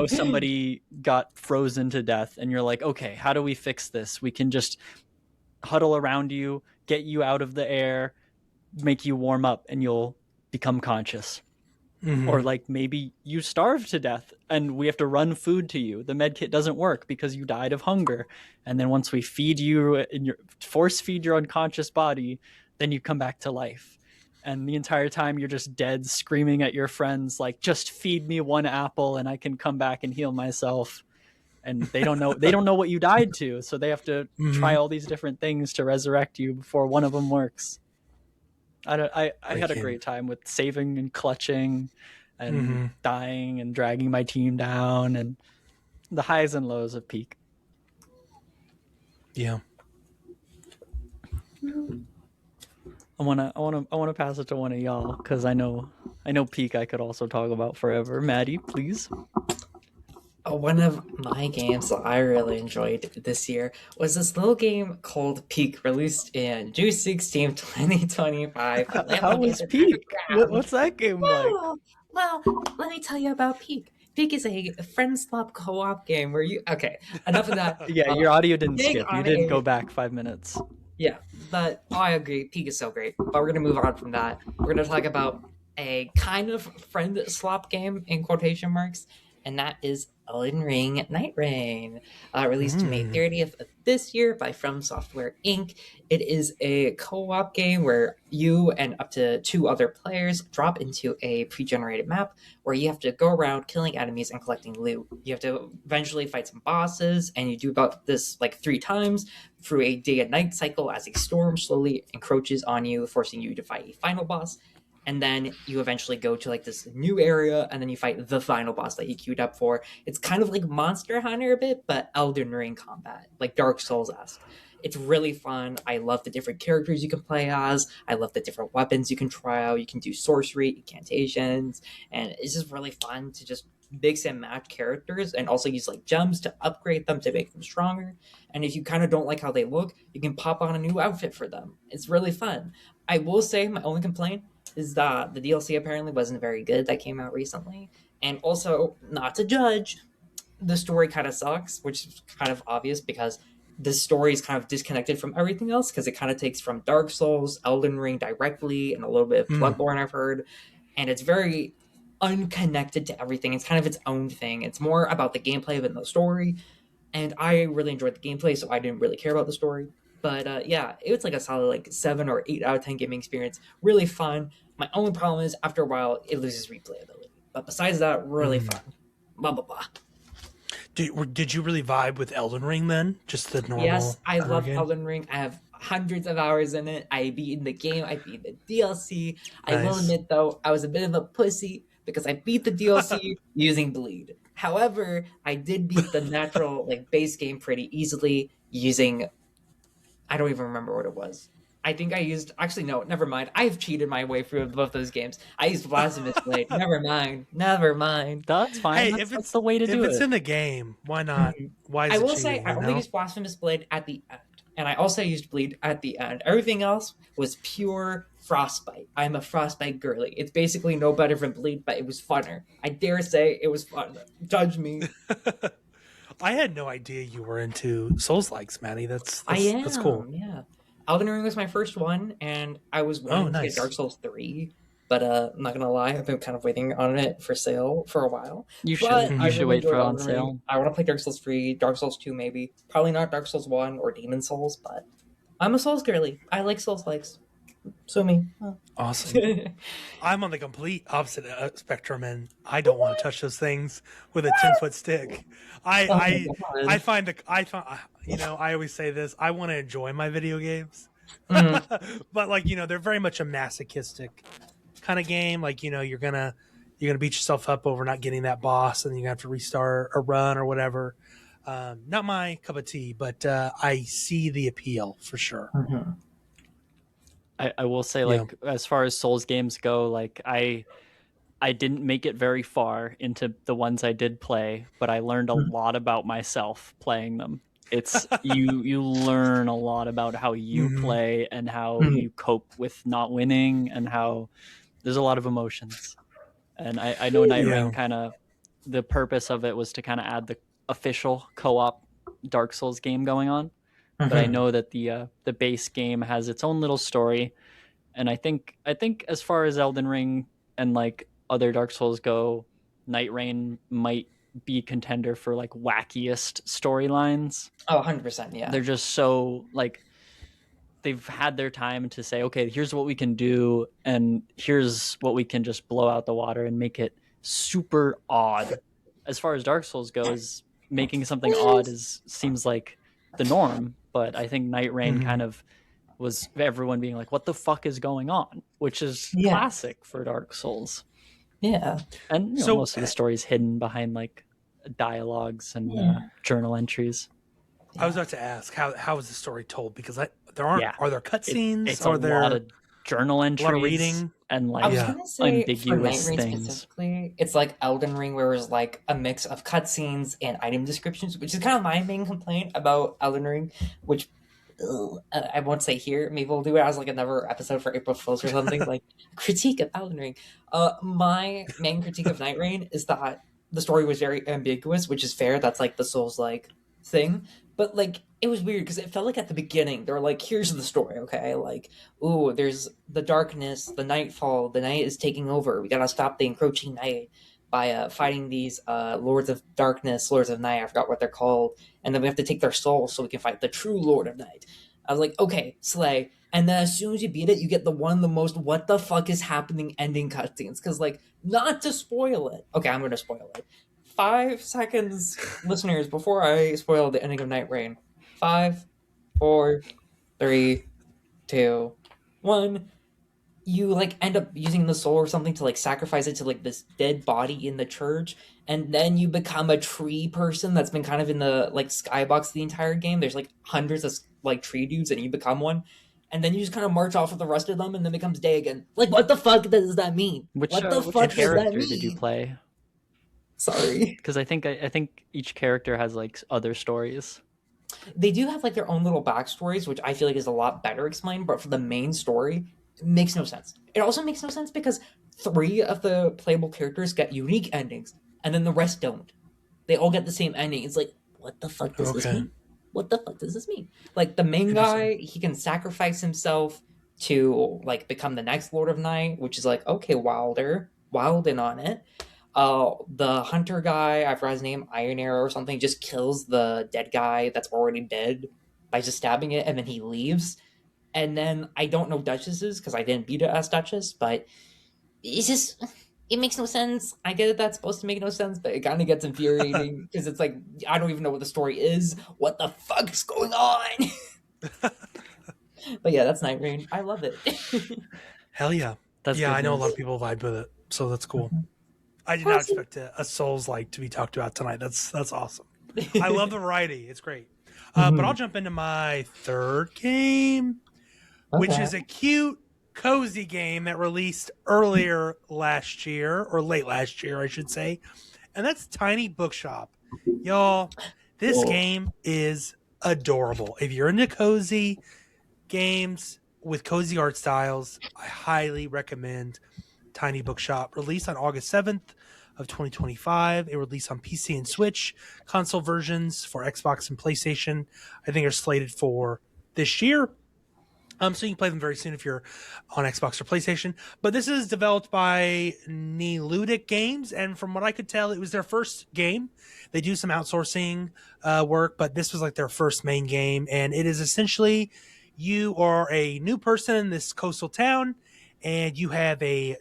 somebody got frozen to death and you're like, okay, how do we fix this? We can just huddle around you, get you out of the air, make you warm up, and you'll become conscious. Or like maybe you starve to death and we have to run food to you. The med kit doesn't work because you died of hunger. And then once we feed you and force feed your unconscious body, then you come back to life. And the entire time you're just dead, screaming at your friends like, just feed me one apple and I can come back and heal myself. And they don't know what you died to, so they have to try all these different things to resurrect you before one of them works. I had a great time with saving and clutching and dying and dragging my team down, and the highs and lows of Peak. Yeah. I wanna pass it to one of y'all because I know Peak I could also talk about forever. Maddie, please. One of my games that I really enjoyed this year was this little game called Peak, released in June 16th, 2025. How was Peak? What's that game like? Well, well, let me tell you about Peak. Peak is a friend slop co-op game where you okay. Enough of that. Yeah, your audio didn't Getting skip. You on didn't a go back 5 minutes. yeah, but I agree. Peak is so great. But we're gonna move on from that. We're gonna talk about a kind of friend slop game in quotation marks, and that is Elden Ring Night Rain, released May Mm. 30th of this year by From Software Inc. It is a co-op game where you and up to two other players drop into a pre-generated map where you have to go around killing enemies and collecting loot. You have to eventually fight some bosses, and you do about this like 3 times through a day and night cycle as a storm slowly encroaches on you, forcing you to fight a final boss. And then you eventually go to like this new area, and then you fight the final boss that you queued up for. It's kind of like Monster Hunter a bit, but Elden Ring combat, like Dark Souls esque. It's really fun. I love the different characters you can play as. I love the different weapons you can try out. You can do sorcery, incantations, and it's just really fun to just mix and match characters and also use like gems to upgrade them to make them stronger. And if you kind of don't like how they look, you can pop on a new outfit for them. It's really fun. I will say my only complaint is that the DLC apparently wasn't very good that came out recently. And also, not to judge, the story kind of sucks, which is kind of obvious because the story is kind of disconnected from everything else because it kind of takes from Dark Souls, Elden Ring directly, and a little bit of Mm. Bloodborne, I've heard. And it's very unconnected to everything. It's kind of its own thing. It's more about the gameplay than the story. And I really enjoyed the gameplay, so I didn't really care about the story. But yeah, it was like a solid like 7 or 8 out of 10 gaming experience. Really fun. My only problem is after a while it loses replayability. But besides that, really Mm. fun. Blah blah blah. Did you really vibe with Elden Ring then? Just the Yes, normal I Elden love game? Elden Ring. I have hundreds of hours in it. I beat the game. I beat the DLC. I will Nice. admit though, I was a bit of a pussy because I beat the DLC using Bleed. However, I did beat the natural like base game pretty easily using I don't even remember what it was. I think I used actually no, never mind. I've cheated my way through both those games. I used Blasphemous Blade. Never mind. Never mind. That's fine. Hey, That's the way to if do it's it. in the game, why not? Mhm. Why I is it will say cheating? I You only know? used Blasphemous Blade at the end. And I also used Bleed at the end. Everything else was pure Frostbite. I'm a Frostbite girly. It's basically no better than Bleed, but it was funner. I dare say it was fun. Judge me. I had no idea you were into Souls-likes, Maddie. I That's cool. am, yeah. Elden Ring was my first one, and I was Oh, wanting to get nice. Dark Souls 3, but I'm not gonna lie, I've been kind of waiting on it for sale for a while. You But should. I You Mhm. should really wait for enjoyed it on Elden Ring. sale. I want to play Dark Souls 3, Dark Souls 2 maybe. Probably not Dark Souls 1 or Demon Souls, but I'm a Souls girly. I like Souls likes. So me. Awesome. I'm on the complete opposite spectrum, and I don't want to touch those things with a 10-foot stick. I Oh my I I god. find I always say this. I want to enjoy my video games, Mm, but like they're very much a masochistic kind of game. Like you're gonna beat yourself up over not getting that boss, and you have to restart a run or whatever. Not my cup of tea, but I see the appeal for sure. mhm. I will say, Yeah. like, as far as Souls games go, like I didn't make it very far into the ones I did play, but I learned a lot about myself playing them. It's you learn a lot about how you Hmm. play and how Mhm. you cope with not winning and how there's a lot of emotions. And I know Night Rain Yeah. kind of the purpose of it was to kind of add the official co-op Dark Souls game going on, but I Mhm. know that the base game has its own little story, and I think as far as Elden Ring and like other Dark Souls go, Night Rain might be contender for like wackiest storylines. Oh, 100%, yeah. They're just so like they've had their time to say, okay, here's what we can do, and here's what we can just blow out the water and make it super odd. As far as Dark Souls goes, making something odd is seems like the norm, but I think Night Rain Hmm. kind of was everyone being like, "What the fuck is going on?" Which is Yeah. classic for Dark Souls, Yeah. and So most of the story's hidden behind like dialogues and Yeah. journal entries. I was Yeah. about to ask how is the story told because there Yeah, are there it, cutscenes? it's a Are lot there of journal a lot of entries reading? and I was like Yeah. gonna say for Night ambiguous Rain things. specifically, it's like Elden Ring, where it's like a mix of cutscenes and item descriptions, which is kind of my main complaint about Elden Ring. Which I won't say here. Maybe we'll do it as like another episode for April Fools or something. Like critique of Elden Ring. My main critique of Night Rain is that the story was very ambiguous, which is fair. That's like the Souls like thing. But like it was weird because it felt like at the beginning they were like, "Here's the story, okay? Like, ooh, there's the darkness, the nightfall, the night is taking over. We gotta stop the encroaching night by fighting these lords of darkness, lords of night. I forgot what they're called, and then we have to take their souls so we can fight the true Lord of Night." I was like, okay, slay. And then as soon as you beat it, you get the one of the most what the fuck is happening ending cutscenes. Because like, not to spoil it. Okay, I'm gonna spoil it. 5 seconds, listeners, before I spoil the ending of Night Rain. 5, 4, 3, 2, 1. You like end up using the soul or something to like sacrifice it to like this dead body in the church, and then you become a tree person that's been kind of in the like skybox the entire game. There's like hundreds of like tree dudes, and you become one, and then you just kind of march off with the rest of them, and then becomes day again. Like, what the fuck does that mean? Which What the which fuck does that character did you mean? play? Sorry. Because I think each character has like other stories. They do have like their own little backstories, which I feel like is a lot better explained, but for the main story, it makes no sense. It also makes no sense because 3 of the playable characters get unique endings, and then the rest don't. They all get the same ending. It's like, what the fuck does this Okay. mean? What the fuck does this mean? Like the main Interesting. guy, he can sacrifice himself to like become the next Lord of Night, which is like, okay, Wildin on it. The hunter guy, I forgot his name, Iron Arrow or something, just kills the dead guy that's already dead by just stabbing it, and then he leaves. And then I don't know Duchess's because I didn't beat it as Duchess, but it's just it makes no sense. I get that that's supposed to make no sense, but it kind of gets infuriating because it's like I don't even know what the story is. What the fuck is going on? But yeah, that's Night Rain. I love it. Hell yeah. That's Yeah, good I know a lot news. of people vibe with it, so that's cool. I did not Awesome. expect a Souls like to be talked about tonight. That's awesome. I love the variety. It's great. But I'll jump into my third game, which Okay. is a cute, cozy game that released earlier last year, or late last year, I should say. And that's Tiny Bookshop. Y'all, this Cool. game is adorable. If you're into cozy games with cozy art styles, I highly recommend Tiny Bookshop. Released on August 7th of 2025. It released on PC and Switch. Console versions for Xbox and PlayStation, I think, are slated for this year. So you can play them very soon if you're on Xbox or PlayStation. But this is developed by Neludic Games, and from what I could tell, it was their first game. They do some outsourcing work, but this was like their first main game, and it is essentially you are a new person in this coastal town, and you have a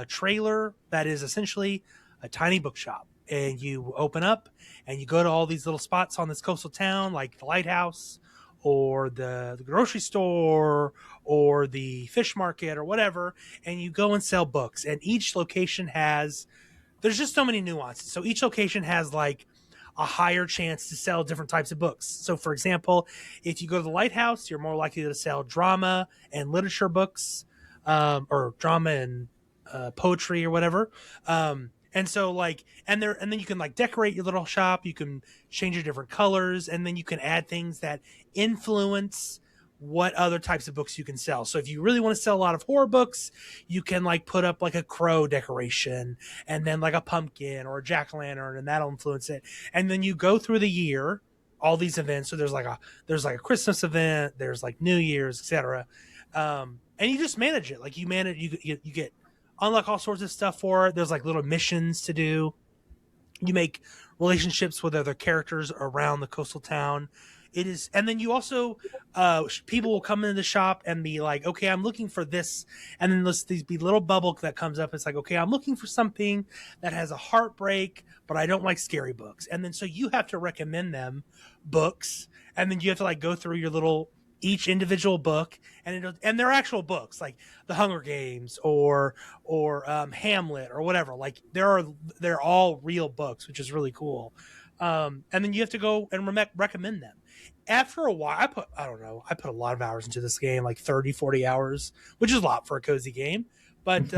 trailer that is essentially a tiny bookshop. And you open up, and you go to all these little spots on this coastal town, like the lighthouse, or the grocery store, or the fish market, or whatever, and you go and sell books. And each location has, there's just so many nuances. So each location has like a higher chance to sell different types of books. So for example, if you go to the lighthouse, you're more likely to sell drama and literature books, or drama and poetry or whatever. And so like, and then you can like decorate your little shop. You can change your different colors, and then you can add things that influence what other types of books you can sell. So if you really want to sell a lot of horror books, you can like put up like a crow decoration, and then like a pumpkin or a jack-o'-lantern, and that'll influence it. And then you go through the year, all these events. So there's like a Christmas event, there's like New Year's, etc. And you just manage it. Like you get unlock all sorts of stuff for it. There's like little missions to do. You make relationships with other characters around the coastal town. It is, and then you also, people will come into the shop and be like, okay, I'm looking for this. And then there's these be little bubble that comes up. It's like, okay, I'm looking for something that has a heartbreak, but I don't like scary books. And then so you have to recommend them books. And then you have to like go through your little, each individual book, and they're actual books like the Hunger Games or Hamlet or whatever. Like they're all real books, which is really cool. And then you have to go and recommend them. After a while, I put a lot of hours into this game, like 30, 40 hours, which is a lot for a cozy game. but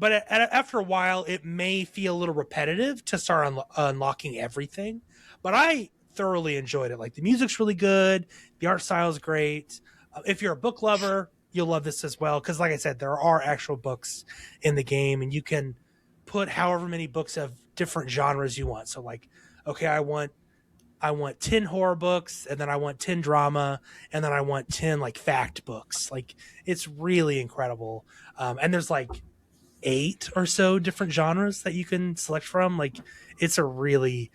after a while, it may feel a little repetitive to start unlocking everything. But I thoroughly enjoyed it. Like, the music's really good, the art style is great. If you're a book lover, you'll love this as well, because, like I said, there are actual books in the game, and you can put however many books of different genres you want. So, like, okay, I want 10 horror books, and then I want 10 drama, and then I want 10 like fact books. Like, it's really incredible. And there's like 8 or so different genres that you can select from. Like, it's a really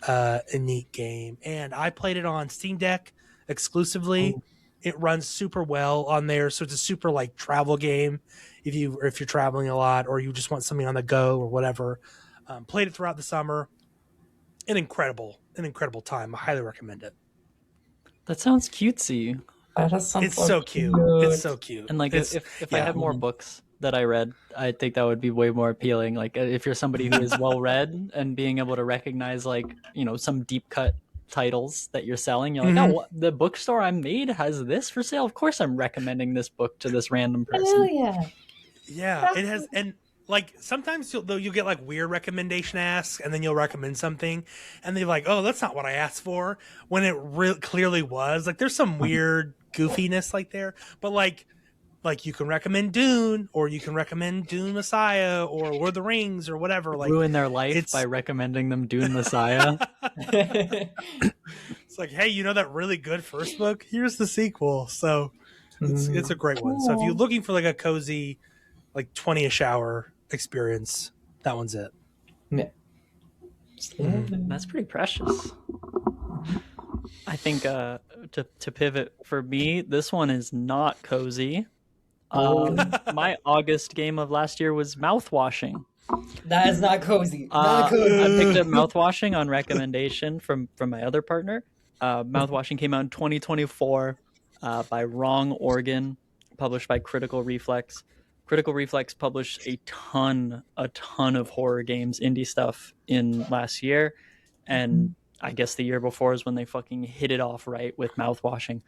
a neat game. And I played it on Steam Deck exclusively. It runs super well on there, so it's a super like travel game if you're traveling a lot, or you just want something on the go or whatever. Played it throughout the summer. An incredible time. I highly recommend it. That sounds cutesy. It's so cute. It's so cute. And like, if I had more books that I read, I think that would be way more appealing. Like, if you're somebody who is well read and being able to recognize, like, some deep cut titles that you're selling, you're like, oh, the bookstore I made has this for sale. Of course, I'm recommending this book to this random person. Oh yeah, it has. And like, sometimes you'll get like weird recommendation asks, and then you'll recommend something, and they're like, oh, that's not what I asked for, when it clearly was. Like, there's some weird goofiness like there, but like you can recommend Dune, or you can recommend Dune Messiah, or Lord of the Rings, or whatever. Like, ruin their life by recommending them Dune Messiah. It's like, hey, that really good first book? Here's the sequel. So it's a great one. So if you're looking for like a cozy, like 20-ish hour experience, that one's it. Yeah. That's pretty precious. I think to pivot for me, this one is not cozy. My August game of last year was mouthwashing. That is not cozy. I picked up mouthwashing on recommendation from my other partner. Mouthwashing came out in 2024 by Wrong Organ, published by Critical Reflex. Critical Reflex published a ton of horror games, indie stuff in last year, and I guess the year before is when they fucking hit it off right with mouthwashing.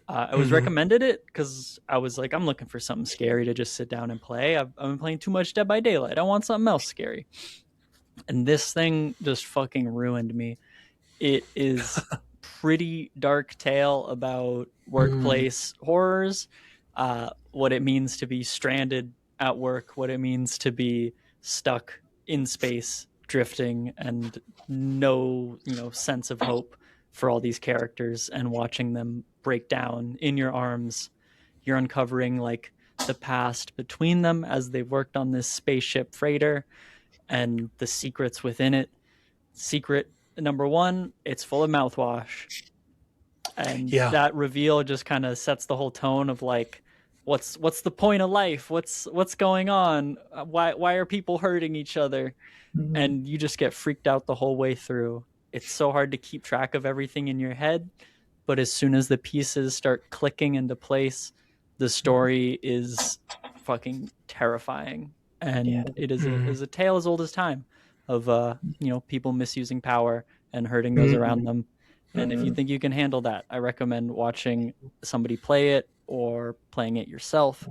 I was recommended it because I was like, I'm looking for something scary to just sit down and play. I've been playing too much Dead by Daylight. I want something else scary. And this thing just fucking ruined me. It is pretty dark tale about workplace horrors, what it means to be stranded at work, what it means to be stuck in space, drifting, and no sense of hope for all these characters, and watching them break down in your arms. You're uncovering like the past between them as they've worked on this spaceship freighter and the secrets within it. Secret number 1, it's full of mouthwash. And that reveal just kind of sets the whole tone of like, what's the point of life? What's going on? Why are people hurting each other? And you just get freaked out the whole way through. It's so hard to keep track of everything in your head, but as soon as the pieces start clicking into place, the story is fucking terrifying. And it is a tale as old as time of people misusing power and hurting those around them. And if you think you can handle that, I recommend watching somebody play it or playing it yourself.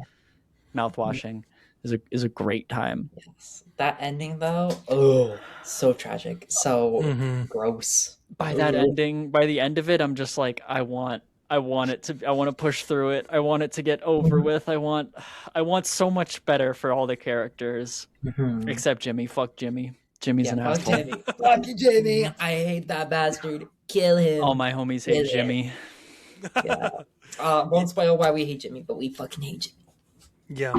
Mouthwashing is a great time. Yes. That ending though, so tragic, so gross. By the end of it, I'm just like, I want to push through it. I want it to get over with. I want so much better for all the characters, except Jimmy. Fuck Jimmy. Jimmy's an asshole. Jimmy. Fuck you, Jimmy. I hate that bastard. Kill him. All my homies hate Jimmy. Yeah. Won't spoil why we hate Jimmy, but we fucking hate Jimmy. Yeah,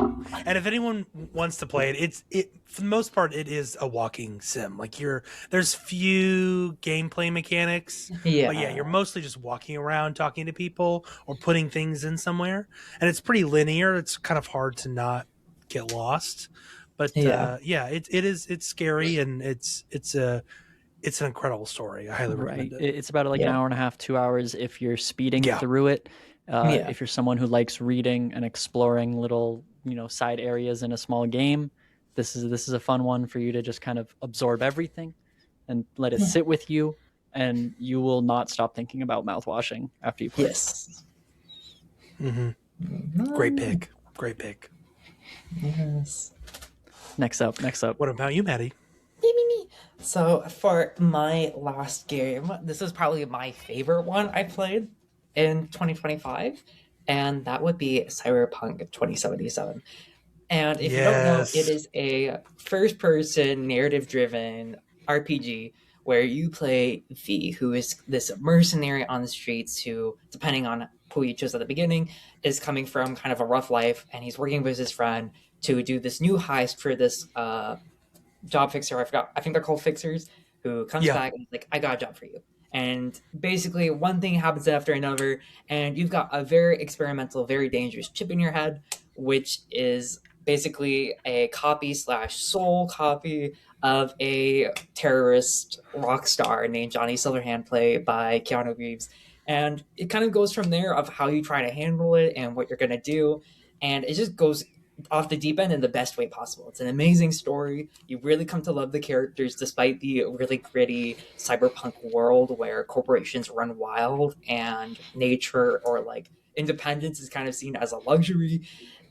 and if anyone wants to play it, it for the most part it is a walking sim. Like, there's few gameplay mechanics, but you're mostly just walking around, talking to people, or putting things in somewhere, and it's pretty linear. It's kind of hard to not get lost, but it's scary, and it's an incredible story. I highly recommend it. It's about like an hour and a half, 2 hours if you're speeding through it. If you're someone who likes reading and exploring little, side areas in a small game, this is a fun one for you to just kind of absorb everything and let it sit with you, and you will not stop thinking about mouthwashing after you play. Yes. Great pick. Yes. Next up. What about you, Maddie? Me. So for my last game, this is probably my favorite one I played in 2025, and that would be Cyberpunk 2077. And if you don't know, it Yes. is a first person narrative driven RPG where you play V, who is this mercenary on the streets who, depending on who you choose at the beginning, is coming from kind of a rough life, and he's working with his friend to do this new heist for this job fixer. I forgot. I think they're called fixers. Who comes Yeah. back and is like, "I got a job for you." And basically, one thing happens after another, and you've got a very experimental, very dangerous chip in your head, which is basically a copy slash soul copy of a terrorist rock star named Johnny Silverhand, played by Keanu Reeves. And it kind of goes from there of how you try to handle it and what you're gonna do, and it just goes off the deep end in the best way possible. It's an amazing story. You really come to love the characters despite the really gritty cyberpunk world where corporations run wild and nature or like independence is kind of seen as a luxury.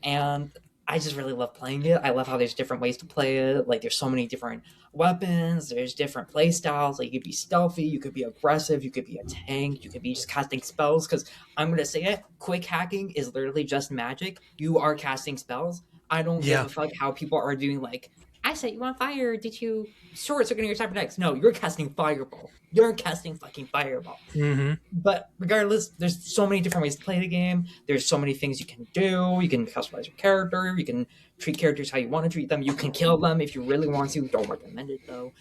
And I just really love playing it. I love how there's different ways to play it. Like there's so many different weapons, there's different play styles. Like you could be stealthy, you could be aggressive, you could be a tank, you could be just casting spells. Because I'm gonna say it, quick hacking is literally just magic. You are casting spells. I don't give Yeah. a fuck how people are doing like, I set you on fire. Did you short circuit your cybernetics? No, you're casting fireball. You're casting fucking fireball. Mm-hmm. But regardless, there's so many different ways to play the game. There's so many things you can do. You can customize your character. You can treat characters how you want to treat them. You can kill them if you really want to. Don't recommend it though.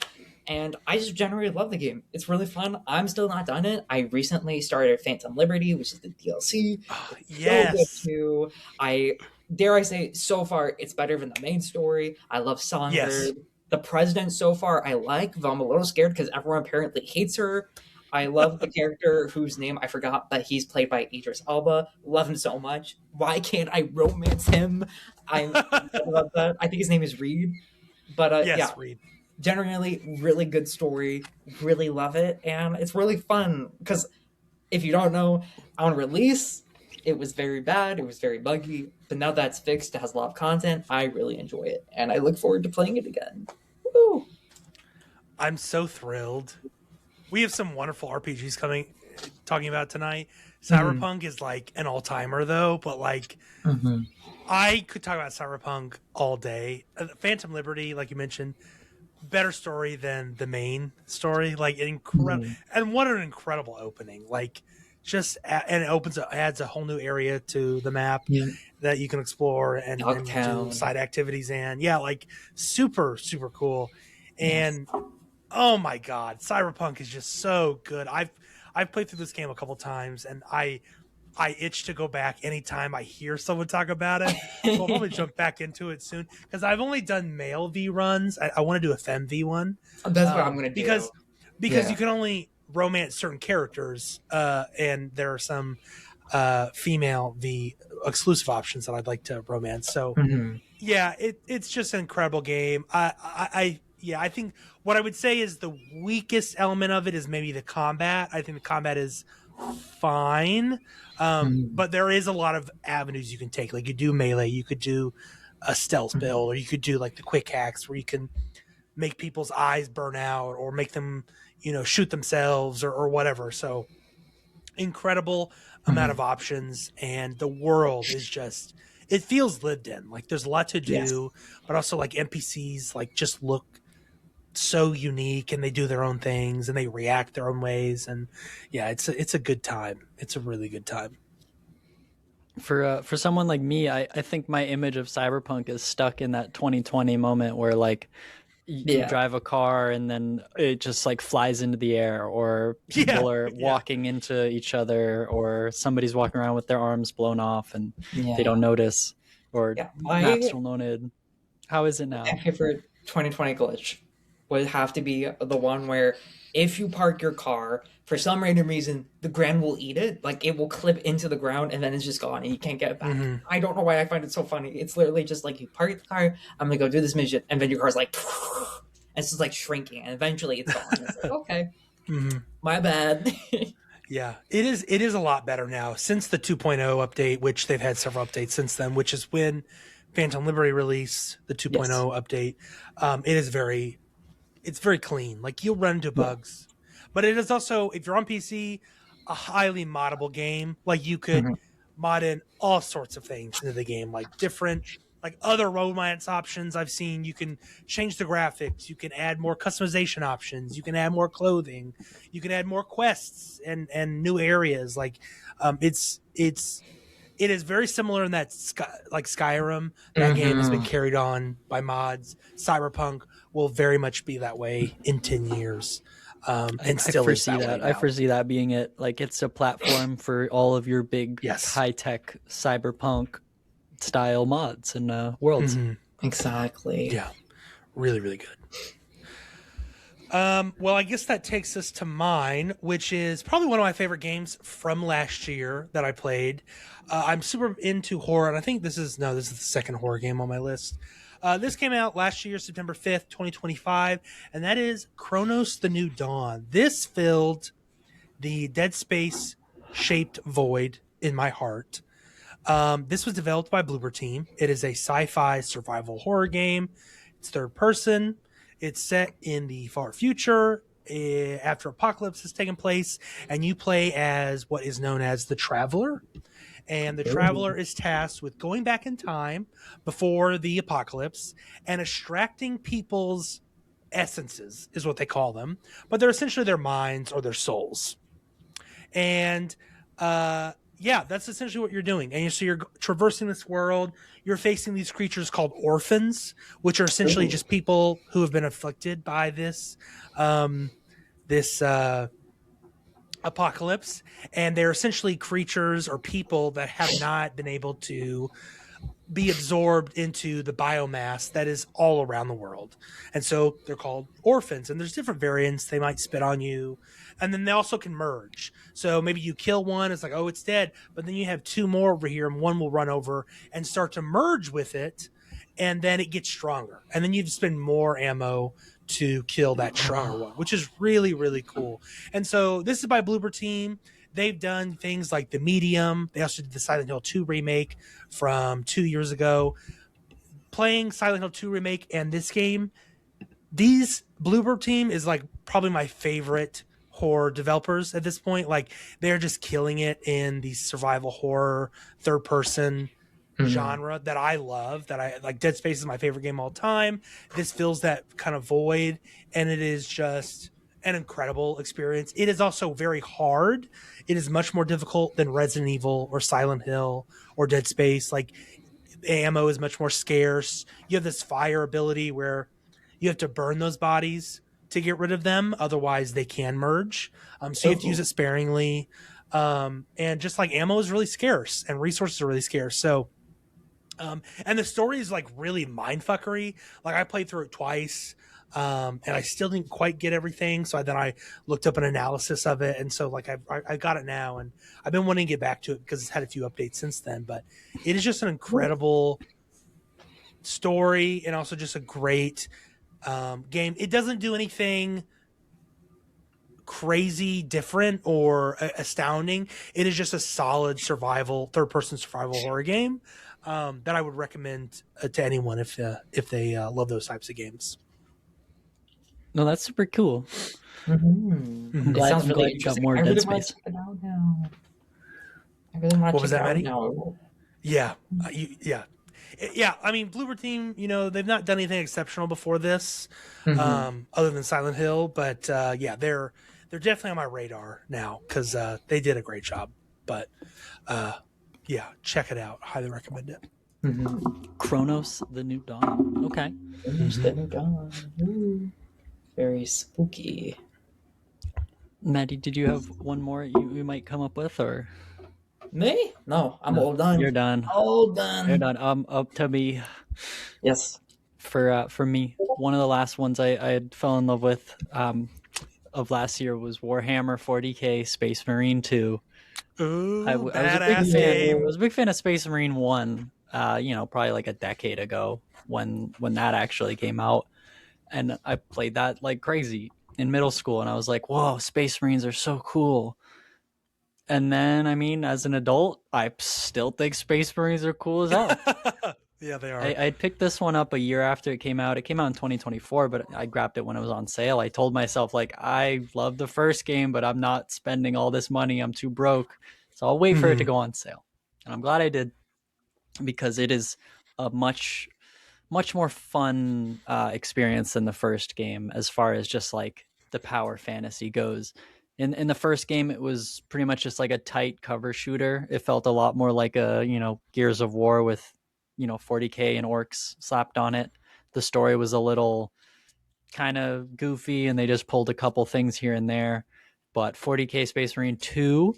And I just generally love the game. It's really fun. I'm still not done it. I recently started Phantom Liberty, which is the DLC. So good Yes. too. I dare I say, so far it's better than the main story. I love Songbird. Yes. The president so far I like, though I'm a little scared because everyone apparently hates her. I love the character whose name I forgot, but he's played by Idris Elba. Love him so much. Why can't I romance him? I love that. I think his name is Reed. But Yes, yeah, Reed. generally really good story. Really love it, and it's really fun because if you don't know, on release it was very bad. It was very buggy, but now that's fixed, it has a lot of content. I really enjoy it, and I look forward to playing it again. Woo! I'm so thrilled. We have some wonderful RPGs talking about tonight. Cyberpunk is like an all timer though, but like I could talk about Cyberpunk all day. Phantom Liberty, like you mentioned, better story than the main story. Like incredible, and what an incredible opening! Like and it adds a whole new area to the map that you can explore and do side activities in. Yeah, like super cool, and. Oh my god, Cyberpunk is just so good. I've played through this game a couple times, and I itch to go back anytime I hear someone talk about it. So I'll probably jump back into it soon because I've only done male V runs. I want to do a fem V one. That's what I'm gonna do because you can only romance certain characters, and there are some female V exclusive options that I'd like to romance. So yeah, it's just an incredible game. I think what I would say is the weakest element of it is maybe the combat. I think the combat is fine, but there is a lot of avenues you can take. Like you do melee, you could do a stealth build, or you could do like the quick hacks where you can make people's eyes burn out or make them, shoot themselves or whatever. So incredible amount of options, and the world is just, it feels lived in. Like there's a lot to do, but also like NPCs like just look so unique, and they do their own things and they react their own ways, and yeah, it's a good time. It's a really good time. For someone like me, I think my image of Cyberpunk is stuck in that 2020 moment where like you drive a car and then it just like flies into the air, or people are walking into each other, or somebody's walking around with their arms blown off and they don't notice, or maps are loaded. How is it now? My favorite 2020 glitch would have to be the one where if you park your car, for some random reason, the ground will eat it. Like it will clip into the ground and then it's just gone and you can't get it back. I don't know why I find it so funny. It's literally just like you park the car, I'm gonna go do this mission, and then your car's like, and it's just like shrinking, and eventually it's gone. It's like, okay, my bad. Yeah, it is a lot better now since the 2.0 update, which they've had several updates since then, which is when Phantom Liberty release, the 2.0 update, it's very clean. Like you'll run into bugs, but it is also, if you're on PC, a highly moddable game. Like you could mod in all sorts of things into the game, like different, like other romance options I've seen. You can change the graphics. You can add more customization options. You can add more clothing. You can add more quests and new areas. Like, it is very similar in that like Skyrim. That game has been carried on by mods. Cyberpunk will very much be that way in 10 years. And still is that way now. I foresee that being it. Like it's a platform for all of your big high-tech cyberpunk style mods and worlds. Exactly. Yeah. Really, really good. Well, I guess that takes us to mine, which is probably one of my favorite games from last year that I played. I'm super into horror, and I think this is the second horror game on my list. This came out last year, September 5th, 2025, and that is Chronos: The New Dawn. This filled the Dead Space-shaped void in my heart. This was developed by Bloober Team. It is a sci-fi survival horror game. It's third person. It's set in the far future after apocalypse has taken place, and you play as what is known as the Traveler. And the Traveler is tasked with going back in time before the apocalypse and extracting people's essences, is what they call them. But they're essentially their minds or their souls. And that's essentially what you're doing. And so you're traversing this world. You're facing these creatures called orphans, which are essentially just people who have been afflicted by this apocalypse. And they're essentially creatures or people that have not been able to be absorbed into the biomass that is all around the world. And so they're called orphans. And there's different variants. They might spit on you. And then they also can merge. So maybe you kill one, it's like, oh, it's dead. But then you have two more over here, and one will run over and start to merge with it. And then it gets stronger. And then you just spend more ammo to kill that stronger one, which is really, really cool. And so this is by Bloober Team. They've done things like The Medium. They also did the Silent Hill 2 remake from 2 years ago. Playing Silent Hill 2 remake and this game, these Bloober Team is like probably my favorite horror developers at this point. Like they're just killing it in the survival horror third person genre that I love, that I like. Dead Space is my favorite game of all time. This fills that kind of void, and it is just an incredible experience. It is also very hard. It is much more difficult than Resident Evil or Silent Hill or Dead Space. Like ammo is much more scarce. You have this fire ability where you have to burn those bodies to get rid of them, otherwise they can merge. So you have to use it sparingly. And just like ammo is really scarce and resources are really scarce. So and the story is like really mindfuckery. Like I played through it twice, and I still didn't quite get everything. So then I looked up an analysis of it, and so like I got it now, and I've been wanting to get back to it because it's had a few updates since then. But it is just an incredible story and also just a great game. It doesn't do anything crazy different or astounding. It is just a solid third-person survival horror game that I would recommend to anyone if they love those types of games. No, that's super cool. I'm glad you got more Dead Space. What was that, Maddie? Yeah, yeah. I mean, Bloober Team, they've not done anything exceptional before this, other than Silent Hill. But they're definitely on my radar now because they did a great job. But check it out. Highly recommend it. Chronos: The New Dawn. Okay. Chronos: The New Dawn. Ooh. Very spooky. Maddie, did you have one more you might come up with, or me? No, I'm all done. You're done. All done. You're done. Up to me. Yes. For me, one of the last ones I had fell in love with of last year was Warhammer 40K Space Marine 2. Ooh, I was a big fan of Space Marine 1. Probably like a decade ago when that actually came out. And I played that like crazy in middle school, and I was like, whoa, Space Marines are so cool. And then, I mean, as an adult, I still think Space Marines are cool as hell. Yeah, they are. I picked this one up a year after it came out. It came out in 2024, but I grabbed it when it was on sale. I told myself, like, I love the first game, but I'm not spending all this money. I'm too broke. So I'll wait for it to Mhm. go on sale. And I'm glad I did, because it is a much more fun experience than the first game, as far as just like the power fantasy goes. In the first game, it was pretty much just like a tight cover shooter. It felt a lot more like a Gears of War with 40k and orcs slapped on it. The story was a little kind of goofy, and they just pulled a couple things here and there. But 40k Space Marine 2,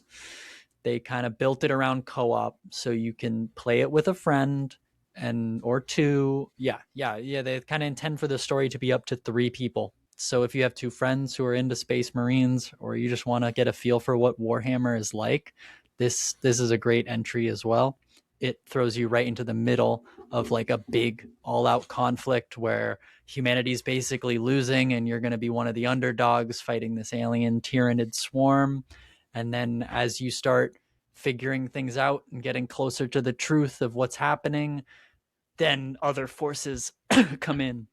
they kind of built it around co-op, so you can play it with a friend and or two. Yeah, they kind of intend for the story to be up to 3 people. So if you have 2 friends who are into Space Marines, or you just want to get a feel for what Warhammer is like, this is a great entry as well. It throws you right into the middle of like a big all-out conflict where humanity's basically losing, and you're going to be one of the underdogs fighting this alien tyrannid swarm. And then as you start figuring things out and getting closer to the truth of what's happening, then other forces come in.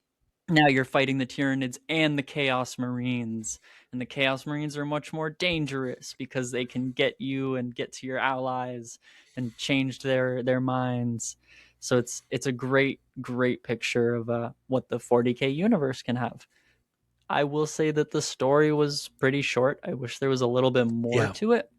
Now you're fighting the Tyranids and the Chaos Marines. And the Chaos Marines are much more dangerous because they can get you and get to your allies and change their minds. So it's a great picture of what the 40k universe can have. I will say that the story was pretty short. I wish there was a little bit more Yeah. to it,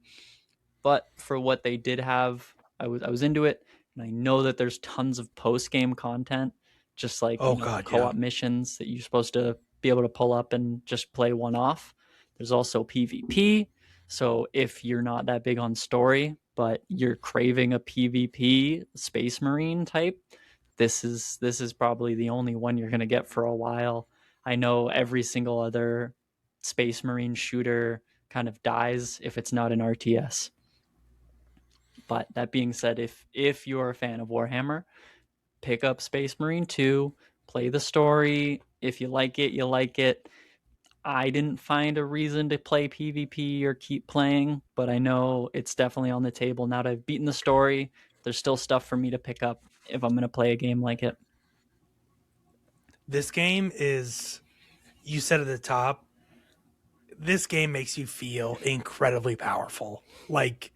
but for what they did have, I was into it, and I know that there's tons of post game content, just like Oh God, yeah. co-op missions that you're supposed to be able to pull up and just play one off. There's also PvP, so if you're not that big on story, but you're craving a PvP Space Marine type, this is probably the only one you're gonna get for a while. I know every single other Space Marine shooter kind of dies if it's not an RTS. But that being said, if you're a fan of Warhammer, pick up Space Marine 2, play the story. If you like it, you like it. I didn't find a reason to play PvP or keep playing, but I know it's definitely on the table now that I've beaten the story. There's still stuff for me to pick up if I'm going to play a game like it. This game is, you said at the top, this game makes you feel incredibly powerful. Like,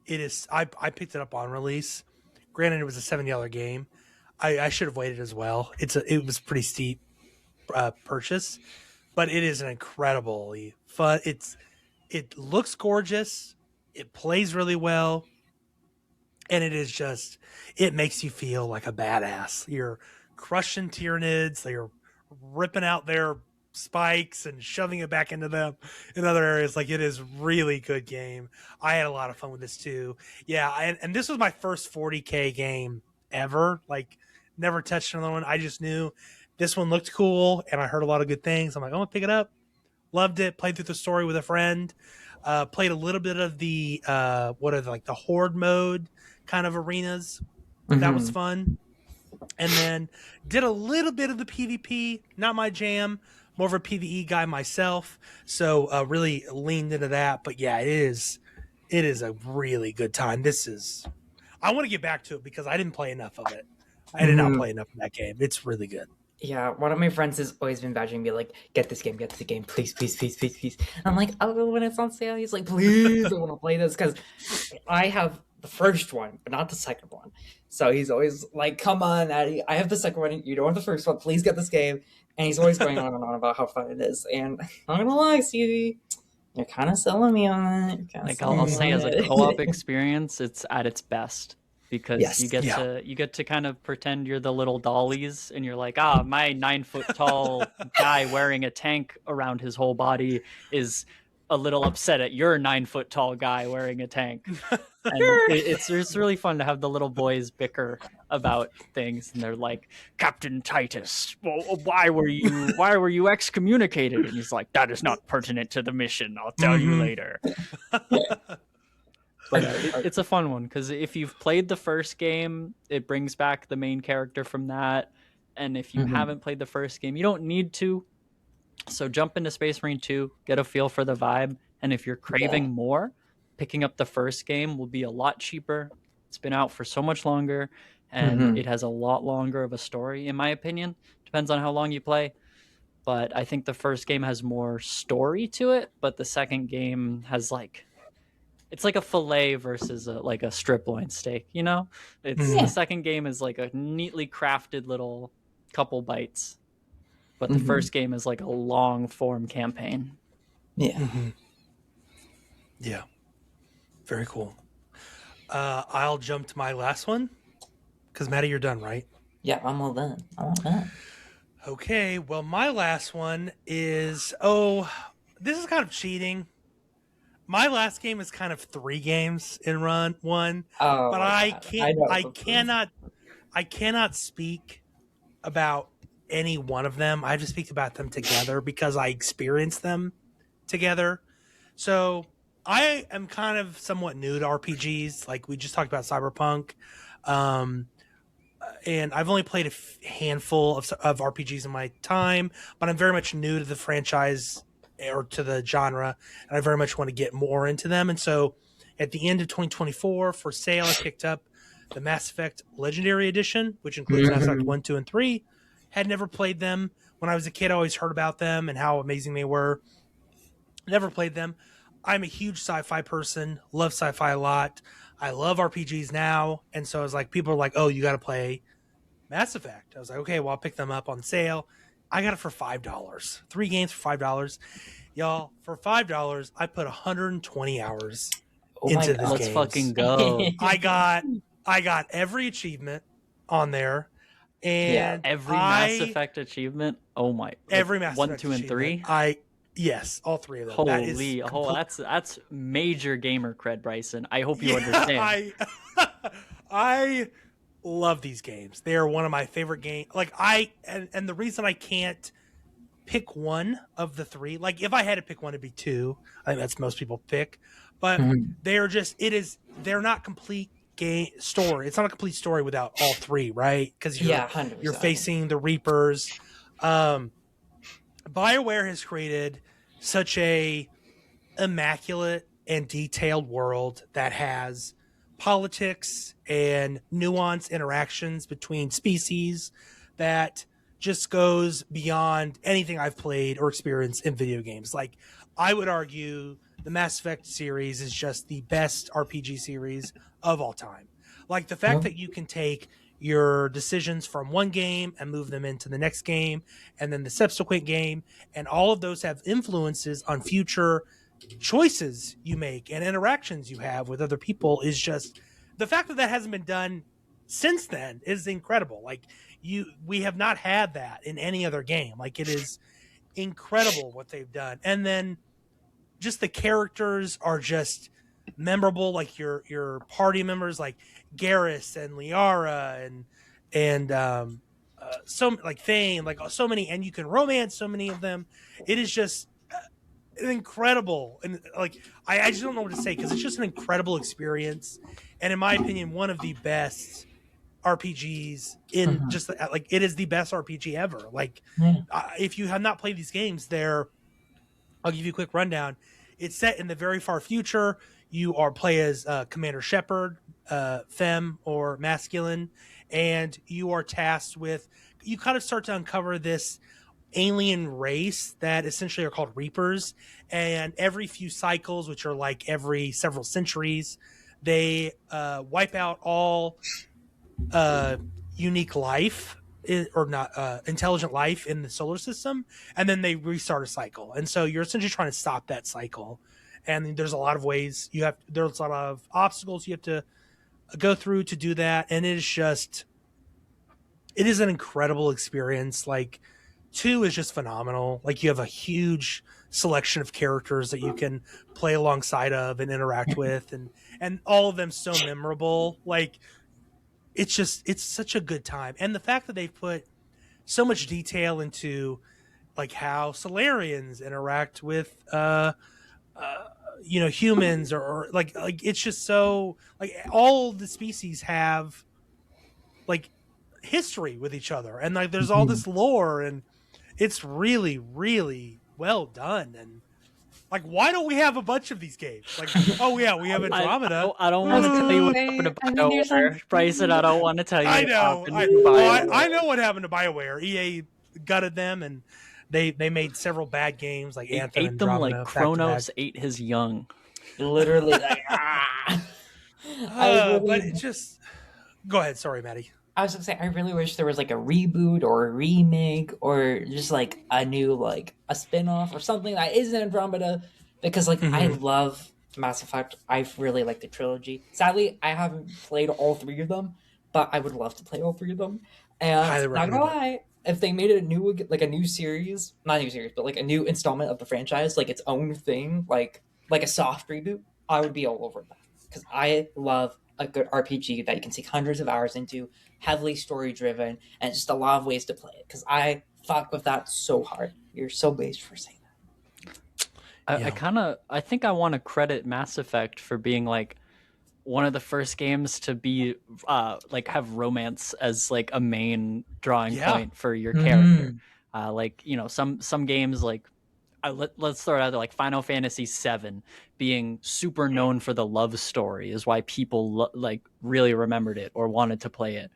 it is. I picked it up on release. Granted, it was a $70 game. I should have waited as well. It was pretty steep purchase, but it is an incredibly fun. It looks gorgeous. It plays really well, and it makes you feel like a badass. You're crushing Tyranids. They're ripping out their spikes and shoving it back into them in other areas. Like, it is really good game. I had a lot of fun with this too. Yeah, and this was my first 40k game ever. Like, never touched another one. I just knew this one looked cool, and I heard a lot of good things. I'm like, I'm gonna pick it up. Loved it. Played through the story with a friend. Played a little bit of the like the horde mode kind of arenas. That was fun. And then did a little bit of the PvP. Not my jam. More of a PvE guy myself. So really leaned into that. But yeah, it is a really good time. I want to get back to it because I didn't play enough of it. I did not play enough of that game. It's really good. Yeah, one of my friends has always been badgering me like, get this game, please, please, please, please, please. And I'm like, oh, when it's on sale, he's like, please, I want to play this because I have the first one, but not the second one. So he's always like, come on, Addy, I have the second one, you don't have the first one, please get this game. And he's always going on and on about how fun it is. And I'm not gonna lie, Stevie, you're kind of selling me on it. Like I'll say, as a co-op experience, it's at its best, because Yes. you get to kind of pretend you're the little dollies, and you're like, my 9 foot tall guy wearing a tank around his whole body is a little upset at your 9 foot tall guy wearing a tank. And it's really fun to have the little boys bicker about things, and they're like, Captain Titus, well, why were you excommunicated? And he's like, that is not pertinent to the mission, I'll tell you later. But it's a fun one, because if you've played the first game, it brings back the main character from that. And if you haven't played the first game, you don't need to. So jump into Space Marine 2, get a feel for the vibe. And if you're craving more, picking up the first game will be a lot cheaper. It's been out for so much longer. and it has a lot longer of a story, in my opinion. Depends on how long you play. But I think the first game has more story to it, but the second game has like it's like a fillet versus like a strip loin steak, you know? It's Mhm. the Yeah. second game is like a neatly crafted little couple bites, but the Hmm. first game is like a long form campaign. Yeah. Mhm. Yeah. Very cool. I'll jump to my last one because Maddie, you're done, right? Yeah, I'm all done. I'm all done. Okay. Well, my last one is this is kind of cheating. My last game is kind of 3 games in run one, Oh but my I god. can't. I know I this is. cannot. I cannot speak about any one of them. I have to speak about them together because I experienced them together. So I am kind of somewhat new to RPGs. Like we just talked about Cyberpunk, um, and I've only played a handful of RPGs in my time, but I'm very much new to the franchise or to the genre, and I very much want to get more into them. And so, at the end of 2024, for sale, I picked up the Mass Effect Legendary Edition, which includes Mass Effect Mhm. 1, 2, and 3. Had never played them. When I was a kid, I always heard about them and how amazing they were. Never played them. I'm a huge sci-fi person. Love sci-fi a lot. I love RPGs now, and so I was like, people are like, "Oh, you got to play Mass Effect." I was like, "Okay, well, I'll pick them up on sale." I got it for $5. 3 games for $5, y'all. For $5, I put 120 hours Oh my into these god. Let's fucking games. go. I got I got every achievement on there, Yeah. and Every Mass I Effect achievement. Oh my, like every Mass 1, Effect 2, and achievement. 3. I Yes, all 3 of them. That is Holy, oh, complete. that's major gamer cred, Bryson. I hope you Yeah, understand. I love these games. They are one of my favorite games. Like and the reason I can't pick one of the 3, like if I had to pick one, it'd be 2. I think that's most people pick, but Mhm. they're not complete game story. It's not a complete story without all 3, right? Because Yeah, you're 100%. facing the Reapers. Um, BioWare has created such a immaculate and detailed world that has politics and nuanced interactions between species that just goes beyond anything I've played or experienced in video games. Like, I would argue the Mass Effect series is just the best RPG series of all time. Like, the fact Well, that you can take your decisions from one game and move them into the next game and then the subsequent game, and all of those have influences on future choices you make and interactions you have with other people is just the fact that that hasn't been done since then is incredible. Like, we have not had that in any other game. Like, it is incredible what they've done. And then just the characters are just memorable. Like your party members, like Garrus and Liara and so like Thane, like so many, and you can romance so many of them. It is just incredible, and like I just don't know what to say because it's just an incredible experience, and in my opinion, one of the best RPGs in mhm. just like it is the best RPG ever. Like, Yeah. if you have not played these games, I'll give you a quick rundown. It's set in the very far future. You are play as Commander Shepard, femme or masculine, and you are tasked with. You kind of start to uncover this alien race that essentially are called Reapers, and every few cycles, which are like every several centuries, they wipe out all uh, unique life or not intelligent life in the solar system, and then they restart a cycle. And so you're essentially trying to stop that cycle. And there's a lot of ways there's a lot of obstacles you have to go through to do that. And it is an incredible experience. Like, 2 is just phenomenal. Like, you have a huge selection of characters that you can play alongside of and interact with, and all of them so memorable. Like, it's such a good time. And the fact that they've put so much detail into like how Solarians interact with uh humans, or like it's just so like all the species have like history with each other, and like there's all Mhm. this lore, and it's really really well done. And Like, why don't we have a bunch of these games? Like, oh yeah, we have Andromeda. I don't want to tell you what happened to BioWare, Bryson. I don't want to tell you. I know. What happened to BioWare. I know what happened to BioWare. EA gutted them, and they made several bad games like He Anthem ate and them Andromeda, like back to Kronos back. ate his young. Literally, like, ah. But it just. Go ahead. Sorry, Maddie. I was gonna say, I really wish there was like a reboot or a remake or just like a new, like a spin-off or something that isn't Andromeda, because like I love Mass Effect. I really like the trilogy. Sadly, I haven't played all three of them, but I would love to play all three of them. Highly And not recommend gonna lie, if they made it a new series, not a new series, but like a new installment of the franchise, like its own thing, like a soft reboot, I would be all over that, because I love a good RPG that you can sink hundreds of hours into, heavily story driven, and just a lot of ways to play it. Because I fuck with that so hard. You're so based for saying that. I think I want to credit Mass Effect for being like one of the first games to be like have romance as like a main drawing point for your character. Like, you know, some games like let's throw it out there, like Final Fantasy VII being super known for the love story is why people like really remembered it or wanted to play it.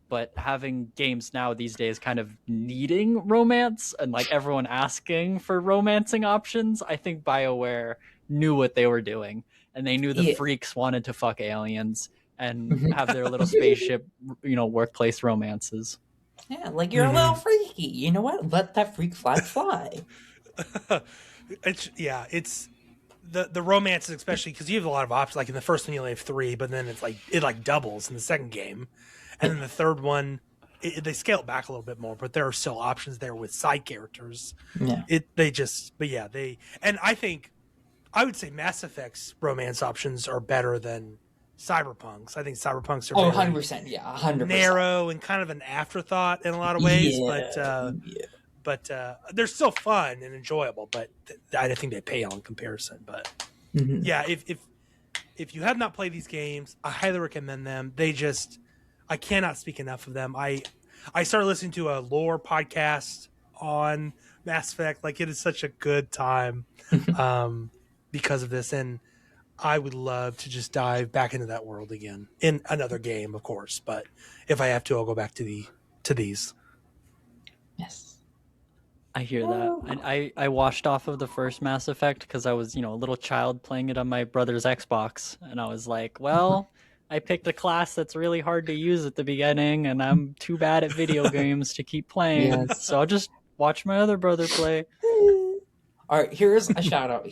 But having games now these days kind of needing romance and like everyone asking for romancing options, I think BioWare knew what they were doing, and they knew the freaks wanted to fuck aliens and have their little spaceship, you know, workplace romances. Yeah, like you're a little freaky. You know what? Let that freak flag fly. It's the romances, especially because you have a lot of options. Like in the first one, you only have 3, but then it doubles in the second game, and then the third one, they scale it back a little bit more. But there are still options there with side characters. Yeah, and I think I would say Mass Effect's romance options are better than Cyberpunk's. I think Cyberpunk's are 100%. Yeah, 100%. narrow and kind of an afterthought in a lot of ways, but they're still fun and enjoyable. But I think they pale in comparison. But yeah, if you have not played these games, I highly recommend them. I cannot speak enough of them. I started listening to a lore podcast on Mass Effect. Like, it is such a good time because of this, and I would love to just dive back into that world again in another game, of course. But if I have to, I'll go back to these. Yes. I hear that. I washed off of the first Mass Effect because I was, you know, a little child playing it on my brother's Xbox, and I was like, well, I picked a class that's really hard to use at the beginning, and I'm too bad at video games to keep playing, so I'll just watch my other brother play. All right, here's a shout out.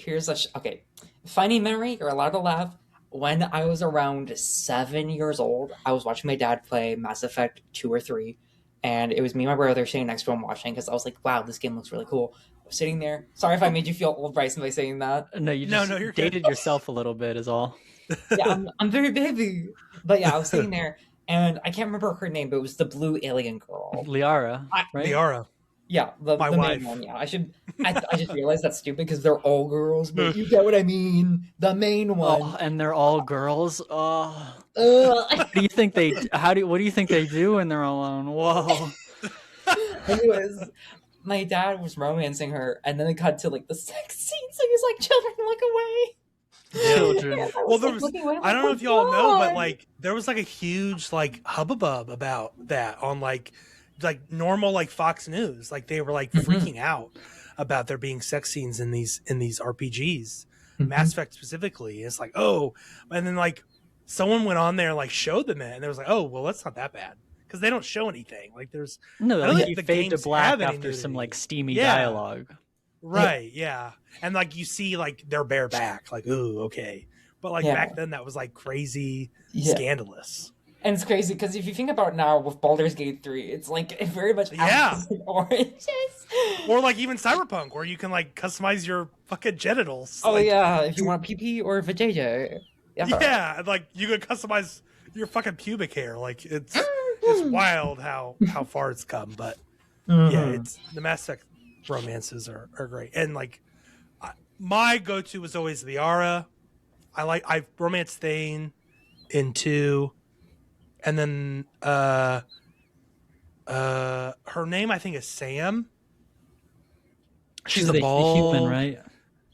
Okay, funny memory. You're allowed to laugh. When I was around 7 years old, I was watching my dad play Mass Effect 2 or 3. And it was me and my brother sitting next to him watching, because I was like, wow, this game looks really cool. I was sitting there. Sorry if I made you feel old, Bryson, by saying that. No, you're dated yourself a little bit is all. Yeah, I'm very baby. But yeah, I was sitting there, and I can't remember her name, but it was the blue alien girl. Liara, right? Liara. Yeah, the main one. Yeah, I just realized that's stupid because they're all girls, but you get what I mean. The main one. Oh, and they're all girls. Oh. What do you think they do when they're alone? Whoa. Anyways, my dad was romancing her, and then it cut to like the sex scene, so he's like, "Children, look away." Children. Yeah, Well, there was. I don't know if y'all know, but like there was like a huge like hubbub about that on like normal like Fox News. Like they were like freaking out about there being sex scenes in these RPGs, Mass Effect specifically. It's like, oh, and then like someone went on there and like showed them it, and it was like, oh, well, that's not that bad, because they don't show anything. Like there's like you fade to black after some like steamy dialogue. Right, yeah. And like you see like their bare back, like, ooh, okay. But like back then that was like crazy scandalous. And it's crazy because if you think about it now with Baldur's Gate 3, it's like it very much oranges. Or like even Cyberpunk, where you can like customize your fucking genitals. Oh like, yeah, if you want PP or vajayjay. Yeah, and like you could customize your fucking pubic hair. Like it's wild how far it's come. But yeah, it's the Mass Effect romances are great. And like my go-to was always Liara. I romanced Thane in 2. And then her name I think is Sam. She's the bald human, right?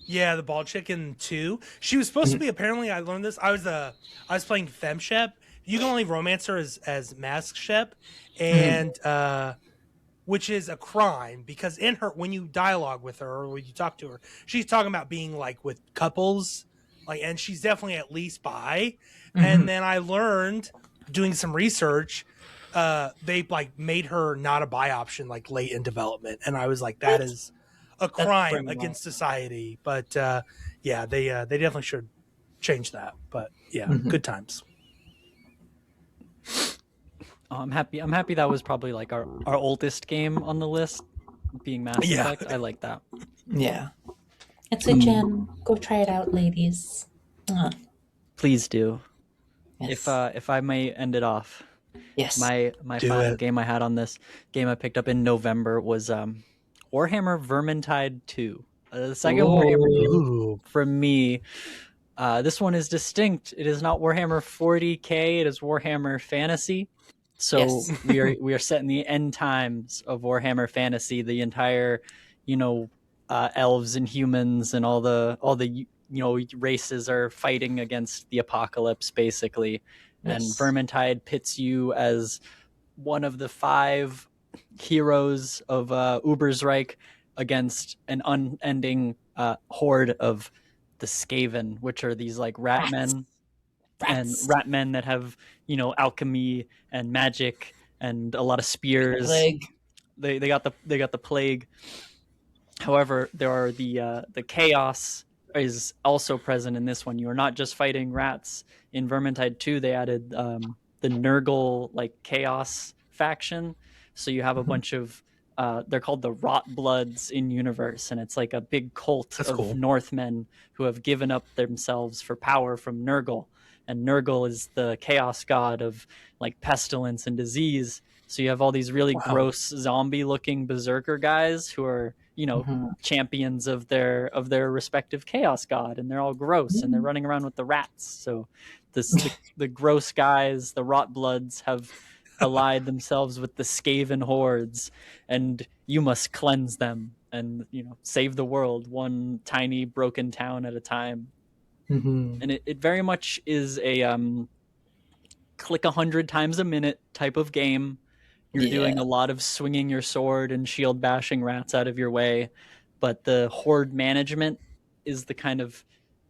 Yeah, the bald chicken too. She was supposed to be, apparently I learned this. I was playing FemShep. You can only romance her as Mask Shep, Mhm. and which is a crime because in her, when you dialogue with her or when you talk to her, she's talking about being like with couples, like, and she's definitely at least bi. And Mhm. then I learned doing some research, they like made her not a bi option like late in development, and I was like, that What? is a That's crime criminal. against society. But yeah, they definitely should change that. But yeah, Mhm. good times. Oh, I'm happy. I'm happy that was probably like our oldest game on the list, being Mass Yeah, Effect. I like that. Yeah. It's a gem. Go try it out, ladies. Please do. Yes. If I may end it off, Yes. my do final it. game I had on this game I picked up in November was Warhammer Vermintide 2. The second Warhammer game Ooh. Ooh, from me. This one is distinct. It is not Warhammer 40K. It is Warhammer Fantasy. So Yes. we are set in the end times of Warhammer Fantasy. The entire, you know, elves and humans and all the races are fighting against the apocalypse basically. And Yes. Vermintide pits you as one of the five heroes of Ubersreich against an unending horde of the Skaven, which are these like rat Rats. men and Rats. rat men that have alchemy and magic and a lot of spears. Plague. They got the plague. However, there are the chaos is also present in this one. You are not just fighting rats. In Vermintide 2, they added the Nurgle like chaos faction. So you have a Mhm. bunch of they're called the Rot Bloods in universe, and it's like a big cult that's of cool. Northmen who have given up themselves for power from Nurgle. And Nurgle is the chaos god of like pestilence and disease. So you have all these really Wow. gross zombie looking berserker guys who are, Mhm. champions of their respective chaos god, and they're all gross and they're Mhm. running around with the rats. So the gross guys, the Rot Bloods, have allied themselves with the Skaven hordes, and you must cleanse them and save the world one tiny broken town at a time. Mhm. And it very much is a click 100 times a minute type of game. You're doing Yeah. a lot of swinging your sword and shield bashing rats out of your way, but the horde management is the kind of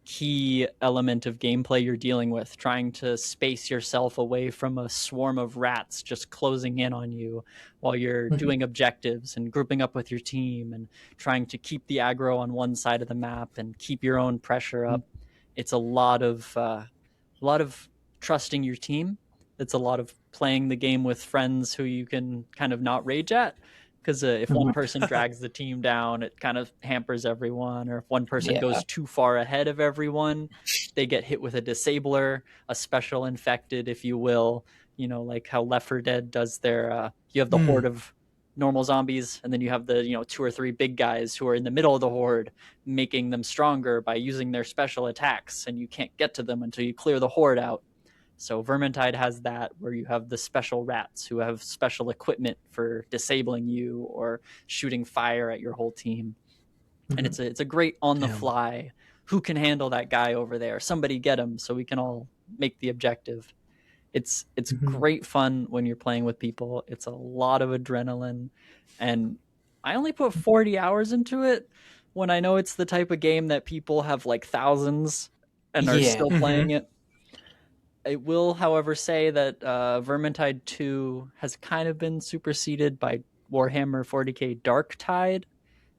key element of gameplay you're dealing with, trying to space yourself away from a swarm of rats just closing in on you while you're Mhm. doing objectives and grouping up with your team and trying to keep the aggro on one side of the map and keep your own pressure up. It's a lot of trusting your team. It's a lot of playing the game with friends who you can kind of not rage at, because if one Mhm. person drags the team down, it kind of hampers everyone. Or if one person Yeah. goes too far ahead of everyone, they get hit with a disabler, a special infected, if you will. Like how Left 4 Dead does their. You have the horde Mm. of normal zombies, and then you have the two or three big guys who are in the middle of the horde, making them stronger by using their special attacks, and you can't get to them until you clear the horde out. So Vermintide has that, where you have the special rats who have special equipment for disabling you or shooting fire at your whole team. And Mhm. it's a great on the Damn. fly. Who can handle that guy over there? Somebody get him so we can all make the objective. It's Mhm. great fun when you're playing with people. It's a lot of adrenaline, and I only put 40 hours into it when I know it's the type of game that people have like thousands and are Yeah. still Hmm. playing it. I will, however, say that Vermintide 2 has kind of been superseded by Warhammer 40K Darktide,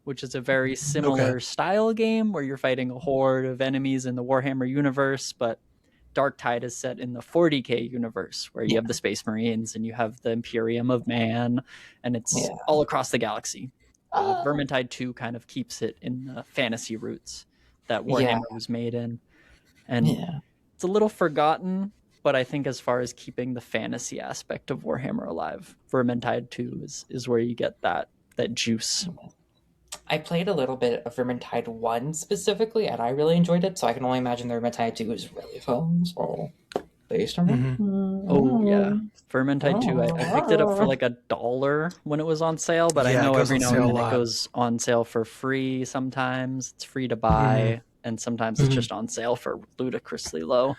which is a very Okay. similar style game where you're fighting a horde of enemies in the Warhammer universe, but Darktide is set in the 40K universe where you Yeah. have the Space Marines and you have the Imperium of Man, and it's Yeah. all across the galaxy. Oh. Vermintide 2 kind of keeps it in the fantasy roots that Yeah. Warhammer was made in. And Yeah. it's a little forgotten, but I think as far as keeping the fantasy aspect of Warhammer alive, Vermintide 2 is where you get that juice. I played a little bit of Vermintide 1 specifically, and I really enjoyed it, so I can only imagine the Vermintide 2 is really fun. So. Based on Oh yeah, Vermintide 2. I picked it up for like $1 when it was on sale, but I Yeah, it know goes every on now sale and a then it lot. goes on sale for free. Sometimes it's free to buy, and sometimes it's just on sale for ludicrously low.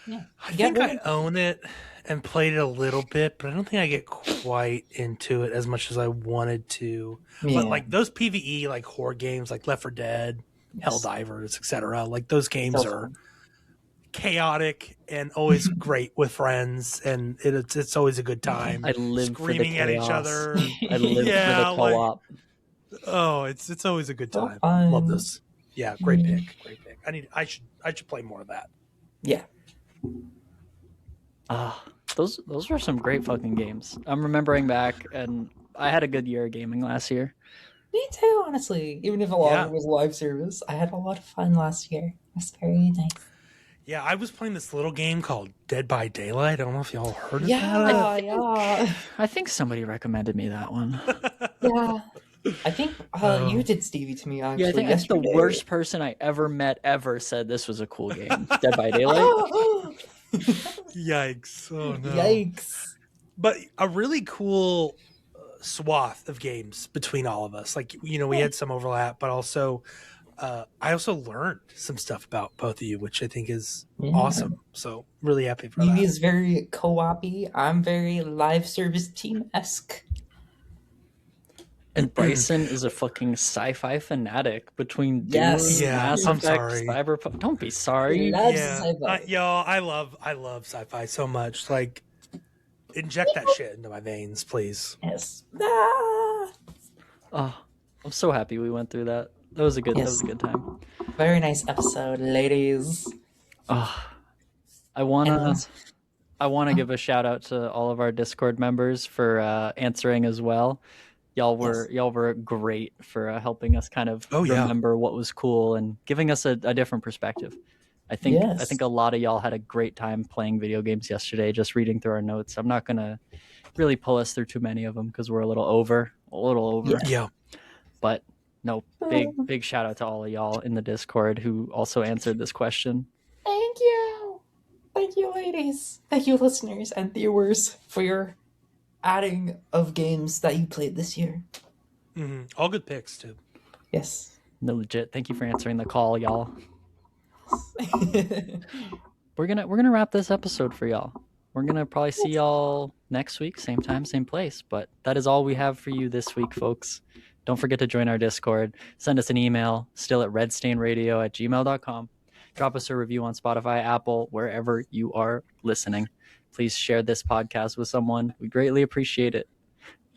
Yeah. I Get think rid I of own it and played it a little bit, but I don't think I get quite into it as much as I wanted to. But Yeah. like those PvE like horror games like Left 4 Dead, Yes. Helldivers, etc. Like those games So are fun. chaotic and always great with friends, and it's always a good time. I live for the Screaming at each chaos. other. I live for the Yeah, like co-op. it's always a good So time. Love fun. this. Yeah, great pick. Great pick. I should play more of that. Yeah. Ah, those were some great fucking games. I'm remembering back, and I had a good year of gaming last year. Me too, honestly. Even if a lot of Yeah. it was live service, I had a lot of fun last year. It was very nice. Yeah, I was playing this little game called Dead by Daylight. I don't know if y'all heard of Yeah, that. yeah, I think somebody recommended me that one. yeah. I think you did Stevie to me Yeah, actually I think the yesterday. worst person I ever met ever said this was a cool game. Dead by Daylight. Yikes. Oh no. Yikes. But a really cool swath of games between all of us. Like, we had some overlap, but also I also learned some stuff about both of you, which I think is awesome. So really happy for Stevie that. is very co-op-y. I'm very live service team-esque. And Bryson is a fucking sci-fi fanatic between Dune, Yes. Yeah, Mass I'm Effect, sorry. Cyberpunk. Don't be He sorry. loves Yeah, sci-fi. y'all, I love sci-fi so much. Like, inject that shit into my veins, please. Yes. Ah! Oh, I'm so happy we went through that. That was a good Yes. time. Very nice episode, ladies. Oh, I And wanna give a shout out to all of our Discord members for answering as well. Y'all were great for helping us kind of Oh, yeah. remember what was cool and giving us a different perspective. I think a lot of y'all had a great time playing video games yesterday. Just reading through our notes, I'm not gonna really pull us through too many of them because we're a little over. Yeah. But no, big shout out to all of y'all in the Discord who also answered this question. Thank you. Thank you, ladies. Thank you, listeners and viewers, for your adding of games that you played this year. All good picks too. Yes. No, legit. Thank you for answering the call, y'all. We're gonna wrap this episode for y'all. We're gonna probably see y'all next week, same time, same place. But that is all we have for you this week, folks. Don't forget to join our Discord. Send us an email, still at redstainradio@gmail.com. Drop us a review on Spotify, Apple, wherever you are listening. Please share this podcast with someone. We greatly appreciate it.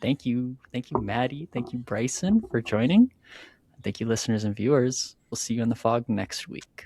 Thank you, Maddie. Thank you, Bryson, for joining. Thank you, listeners and viewers. We'll see you in the fog next week.